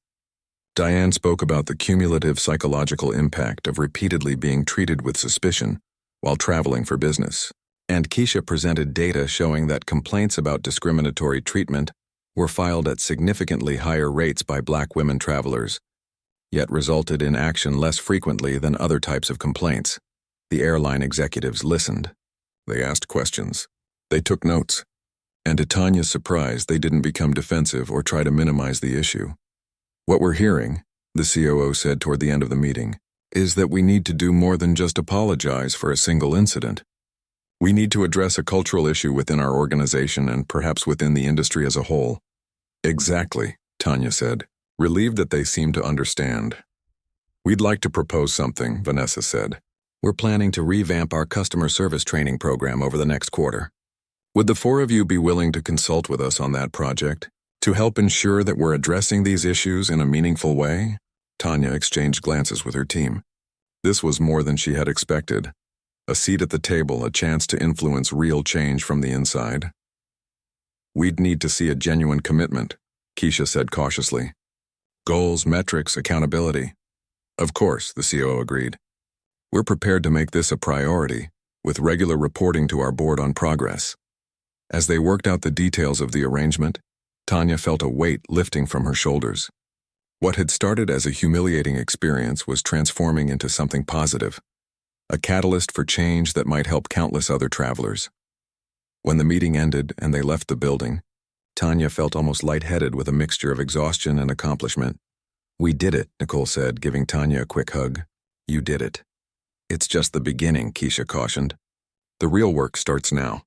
Diane spoke about the cumulative psychological impact of repeatedly being treated with suspicion while traveling for business. And Keisha presented data showing that complaints about discriminatory treatment were filed at significantly higher rates by Black women travelers, yet resulted in action less frequently than other types of complaints. The airline executives listened. They asked questions. They took notes. And to Tanya's surprise, they didn't become defensive or try to minimize the issue. "What we're hearing," the COO said toward the end of the meeting, "is that we need to do more than just apologize for a single incident. We need to address a cultural issue within our organization and perhaps within the industry as a whole." "Exactly," Tanya said, relieved that they seemed to understand. "We'd like to propose something," Vanessa said. "We're planning to revamp our customer service training program over the next quarter. Would the 4 of you be willing to consult with us on that project to help ensure that we're addressing these issues in a meaningful way?" Tanya exchanged glances with her team. This was more than she had expected. A seat at the table, a chance to influence real change from the inside. "We'd need to see a genuine commitment," Keisha said cautiously. "Goals, metrics, accountability." "Of course," the COO agreed. "We're prepared to make this a priority, with regular reporting to our board on progress." As they worked out the details of the arrangement, Tanya felt a weight lifting from her shoulders. What had started as a humiliating experience was transforming into something positive, a catalyst for change that might help countless other travelers. When the meeting ended and they left the building, Tanya felt almost lightheaded with a mixture of exhaustion and accomplishment. "We did it," Nicole said, giving Tanya a quick hug. "You did it." "It's just the beginning," Keisha cautioned. "The real work starts now."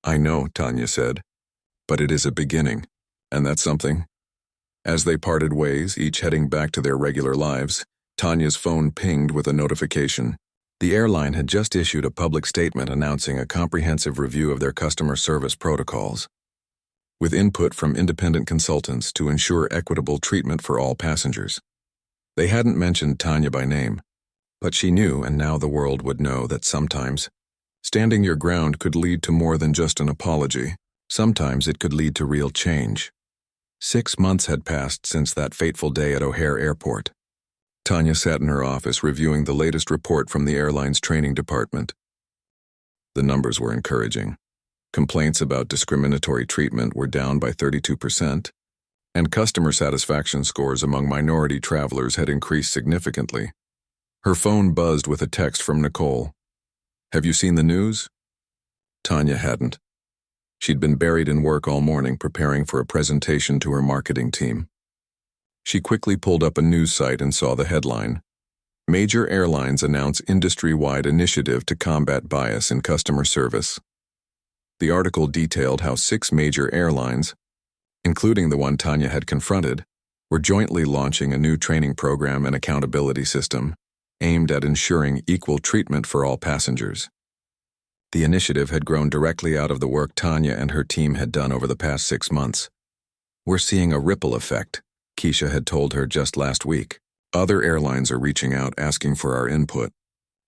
"I know," Tanya said, "but it is a beginning, and that's something." As they parted ways, each heading back to their regular lives, Tanya's phone pinged with a notification. The airline had just issued a public statement announcing a comprehensive review of their customer service protocols, with input from independent consultants to ensure equitable treatment for all passengers. They hadn't mentioned Tanya by name, but she knew, and now the world would know, that sometimes standing your ground could lead to more than just an apology. Sometimes it could lead to real change. 6 months had passed since that fateful day at O'Hare Airport. Tanya sat in her office reviewing the latest report from the airline's training department. The numbers were encouraging. Complaints about discriminatory treatment were down by 32%, and customer satisfaction scores among minority travelers had increased significantly. Her phone buzzed with a text from Nicole. "Have you seen the news?" Tanya hadn't. She'd been buried in work all morning preparing for a presentation to her marketing team. She quickly pulled up a news site and saw the headline, "Major Airlines Announce Industry-Wide Initiative to Combat Bias in Customer Service." The article detailed how 6 major airlines, including the one Tanya had confronted, were jointly launching a new training program and accountability system aimed at ensuring equal treatment for all passengers. The initiative had grown directly out of the work Tanya and her team had done over the past 6 months. "We're seeing a ripple effect," Keisha had told her just last week. "Other airlines are reaching out asking for our input.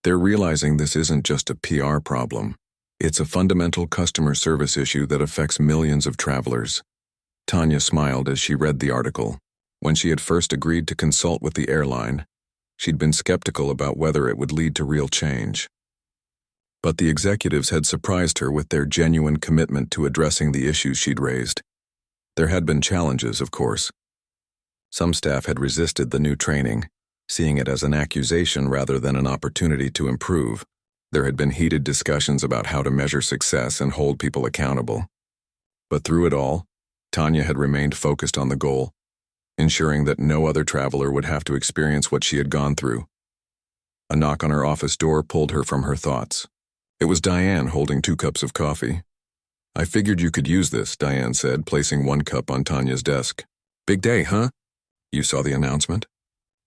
They're realizing this isn't just a PR problem. It's a fundamental customer service issue that affects millions of travelers." Tanya smiled as she read the article. When she had first agreed to consult with the airline, she'd been skeptical about whether it would lead to real change. But the executives had surprised her with their genuine commitment to addressing the issues she'd raised. There had been challenges, of course. Some staff had resisted the new training, seeing it as an accusation rather than an opportunity to improve. There had been heated discussions about how to measure success and hold people accountable. But through it all, Tanya had remained focused on the goal, ensuring that no other traveler would have to experience what she had gone through. A knock on her office door pulled her from her thoughts. It was Diane holding 2 cups of coffee. "I figured you could use this," Diane said, placing 1 cup on Tanya's desk. "Big day, huh? You saw the announcement?"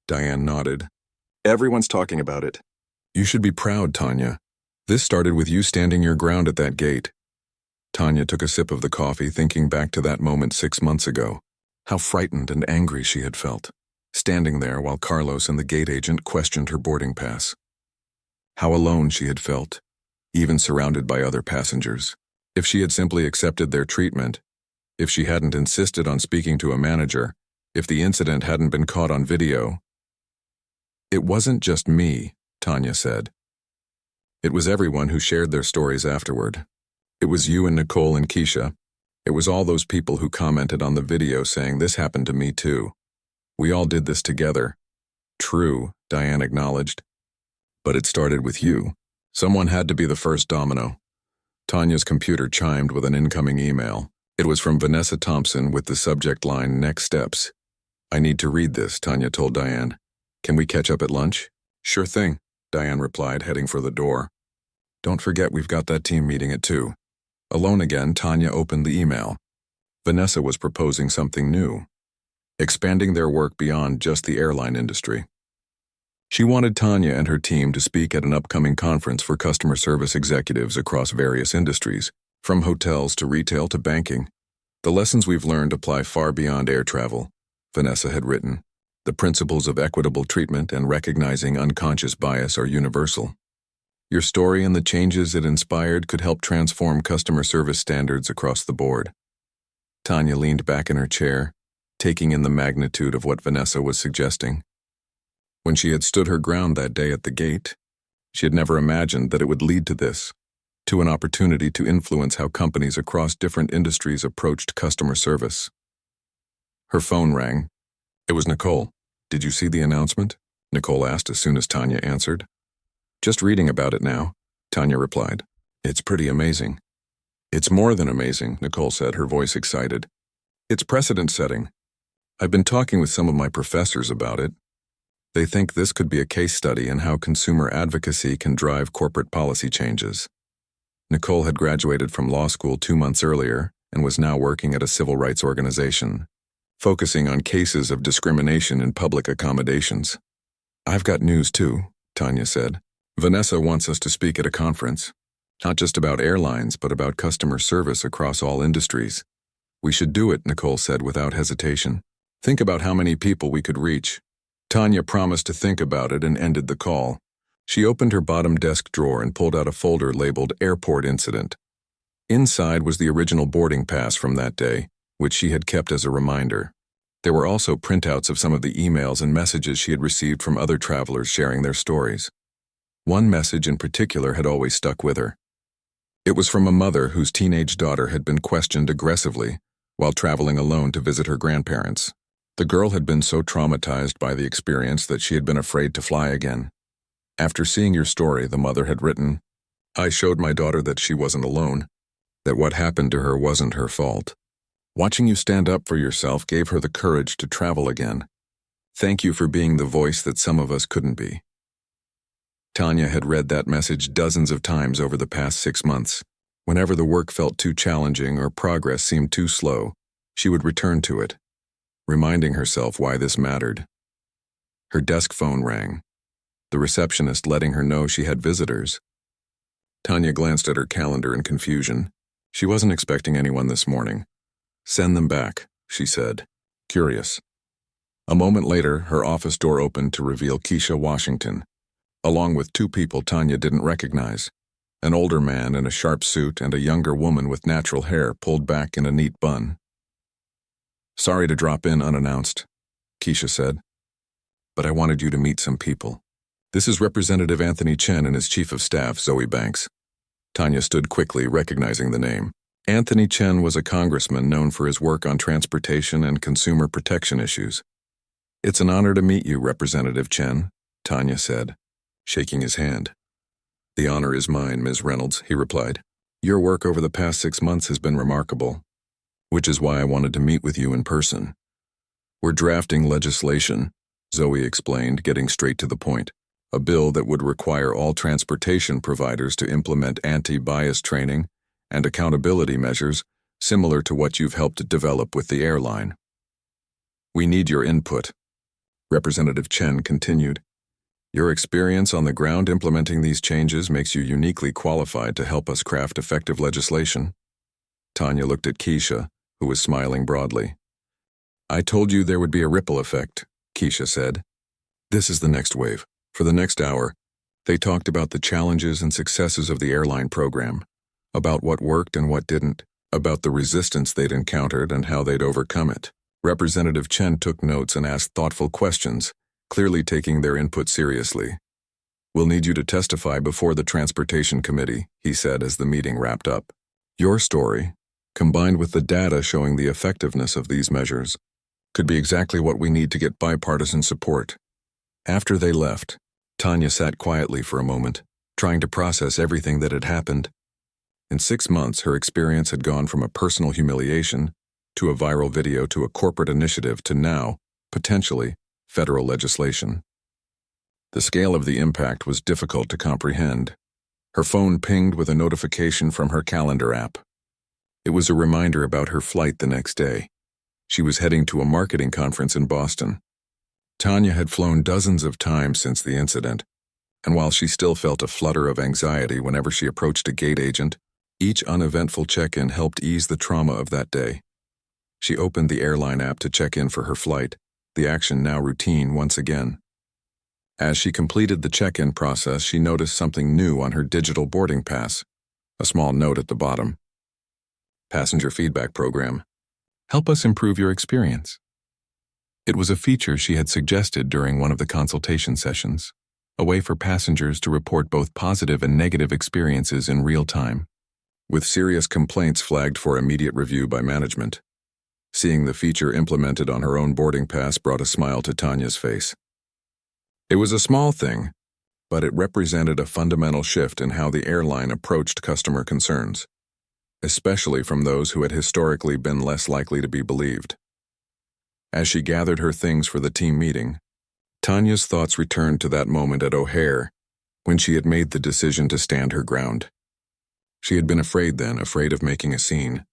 Diane nodded. "Everyone's talking about it." "You should be proud, Tanya. This started with you standing your ground at that gate." Tanya took a sip of the coffee, thinking back to that moment 6 months ago. How frightened and angry she had felt, standing there while Carlos and the gate agent questioned her boarding pass. How alone she had felt, even surrounded by other passengers. If she had simply accepted their treatment, if she hadn't insisted on speaking to a manager, if the incident hadn't been caught on video. "It wasn't just me," Tanya said. "It was everyone who shared their stories afterward. It was you and Nicole and Keisha. It was all those people who commented on the video saying this happened to me too. We all did this together." "True," Diane acknowledged. "But it started with you. Someone had to be the first domino." Tanya's computer chimed with an incoming email. It was from Vanessa Thompson with the subject line, "Next Steps." "I need to read this," Tanya told Diane. "Can we catch up at lunch?" "Sure thing," Diane replied, heading for the door. "Don't forget we've got that team meeting at 2. Alone again, Tanya opened the email. Vanessa was proposing something new, expanding their work beyond just the airline industry. She wanted Tanya and her team to speak at an upcoming conference for customer service executives across various industries, from hotels to retail to banking. "The lessons we've learned apply far beyond air travel," Vanessa had written. "The principles of equitable treatment and recognizing unconscious bias are universal. Your story and the changes it inspired could help transform customer service standards across the board." Tanya leaned back in her chair, taking in the magnitude of what Vanessa was suggesting. When she had stood her ground that day at the gate, she had never imagined that it would lead to this, to an opportunity to influence how companies across different industries approached customer service. Her phone rang. It was Nicole. "Did you see the announcement?" Nicole asked as soon as Tanya answered. "Just reading about it now," Tanya replied. "It's pretty amazing." "It's more than amazing," Nicole said, her voice excited. "It's precedent-setting. I've been talking with some of my professors about it. They think this could be a case study in how consumer advocacy can drive corporate policy changes." Nicole had graduated from law school 2 months earlier and was now working at a civil rights organization, focusing on cases of discrimination in public accommodations. "I've got news too," Tanya said. "Vanessa wants us to speak at a conference, not just about airlines, but about customer service across all industries." "We should do it," Nicole said without hesitation. "Think about how many people we could reach." Tanya promised to think about it and ended the call. She opened her bottom desk drawer and pulled out a folder labeled Airport Incident. Inside was the original boarding pass from that day, which she had kept as a reminder. There were also printouts of some of the emails and messages she had received from other travelers sharing their stories. One message in particular had always stuck with her. It was from a mother whose teenage daughter had been questioned aggressively while traveling alone to visit her grandparents. The girl had been so traumatized by the experience that she had been afraid to fly again. "After seeing your story," the mother had written, "I showed my daughter that she wasn't alone, that what happened to her wasn't her fault. Watching you stand up for yourself gave her the courage to travel again. Thank you for being the voice that some of us couldn't be." Tanya had read that message dozens of times over the past 6 months. Whenever the work felt too challenging or progress seemed too slow, she would return to it, reminding herself why this mattered. Her desk phone rang, the receptionist letting her know she had visitors. Tanya glanced at her calendar in confusion. She wasn't expecting anyone this morning. "Send them back," she said, curious. A moment later, her office door opened to reveal Keisha Washington, along with 2 people Tanya didn't recognize, an older man in a sharp suit and a younger woman with natural hair pulled back in a neat bun. "Sorry to drop in unannounced," Keisha said, "but I wanted you to meet some people. This is Representative Anthony Chen and his Chief of Staff, Zoe Banks." Tanya stood quickly, recognizing the name. Anthony Chen was a congressman known for his work on transportation and consumer protection issues. "It's an honor to meet you, Representative Chen," Tanya said, shaking his hand. "The honor is mine, Ms. Reynolds," he replied. "Your work over the past 6 months has been remarkable, which is why I wanted to meet with you in person." "We're drafting legislation," Zoe explained, getting straight to the point. "A bill that would require all transportation providers to implement anti-bias training and accountability measures similar to what you've helped develop with the airline. We need your input," Representative Chen continued. "Your experience on the ground implementing these changes makes you uniquely qualified to help us craft effective legislation." Tanya looked at Keisha, who was smiling broadly. "I told you there would be a ripple effect," Keisha said. "This is the next wave." For the next hour, they talked about the challenges and successes of the airline program, about what worked and what didn't, about the resistance they'd encountered and how they'd overcome it. Representative Chen took notes and asked thoughtful questions, clearly taking their input seriously. "We'll need you to testify before the Transportation Committee," he said as the meeting wrapped up. "Your story, combined with the data showing the effectiveness of these measures, could be exactly what we need to get bipartisan support." After they left, Tanya sat quietly for a moment, trying to process everything that had happened. In 6 months, her experience had gone from a personal humiliation to a viral video to a corporate initiative to now, potentially, federal legislation. The scale of the impact was difficult to comprehend. Her phone pinged with a notification from her calendar app. It was a reminder about her flight the next day. She was heading to a marketing conference in Boston. Tanya had flown dozens of times since the incident, and while she still felt a flutter of anxiety whenever she approached a gate agent, each uneventful check-in helped ease the trauma of that day. She opened the airline app to check in for her flight, the action now routine once again. As she completed the check-in process, she noticed something new on her digital boarding pass, a small note at the bottom. "Passenger feedback program. Help us improve your experience." It was a feature she had suggested during one of the consultation sessions, a way for passengers to report both positive and negative experiences in real time, with serious complaints flagged for immediate review by management. Seeing the feature implemented on her own boarding pass brought a smile to Tanya's face. It was a small thing, but it represented a fundamental shift in how the airline approached customer concerns, especially from those who had historically been less likely to be believed. As she gathered her things for the team meeting, Tanya's thoughts returned to that moment at O'Hare when she had made the decision to stand her ground. She had been afraid then, afraid of making a scene,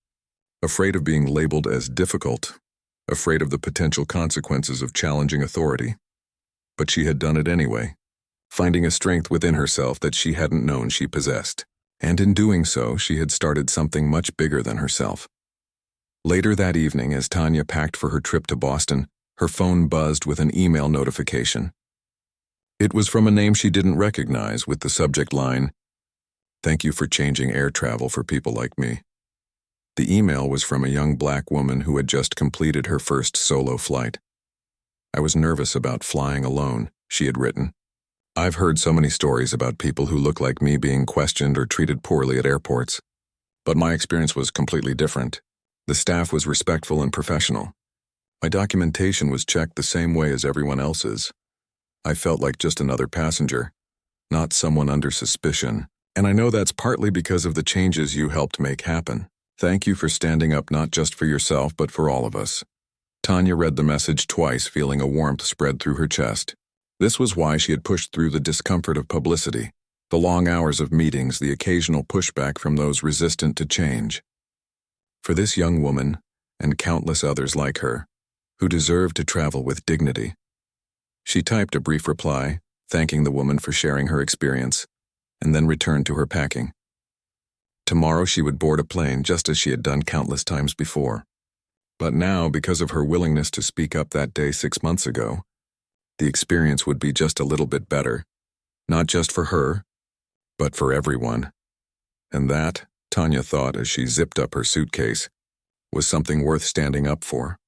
afraid of being labeled as difficult, afraid of the potential consequences of challenging authority. But she had done it anyway, finding a strength within herself that she hadn't known she possessed. And in doing so, she had started something much bigger than herself. Later that evening, as Tanya packed for her trip to Boston, her phone buzzed with an email notification. It was from a name she didn't recognize, with the subject line, "Thank you for changing air travel for people like me." The email was from a young black woman who had just completed her first solo flight. "I was nervous about flying alone," she had written. "I've heard so many stories about people who look like me being questioned or treated poorly at airports. But my experience was completely different. The staff was respectful and professional. My documentation was checked the same way as everyone else's. I felt like just another passenger, not someone under suspicion. And I know that's partly because of the changes you helped make happen. Thank you for standing up not just for yourself but for all of us." Tanya read the message twice, feeling a warmth spread through her chest. This was why she had pushed through the discomfort of publicity, the long hours of meetings, the occasional pushback from those resistant to change. For this young woman, and countless others like her, who deserved to travel with dignity. She typed a brief reply, thanking the woman for sharing her experience, and then returned to her packing. Tomorrow she would board a plane just as she had done countless times before. But now, because of her willingness to speak up that day 6 months ago, the experience would be just a little bit better, not just for her, but for everyone. And that, Tanya thought as she zipped up her suitcase, was something worth standing up for.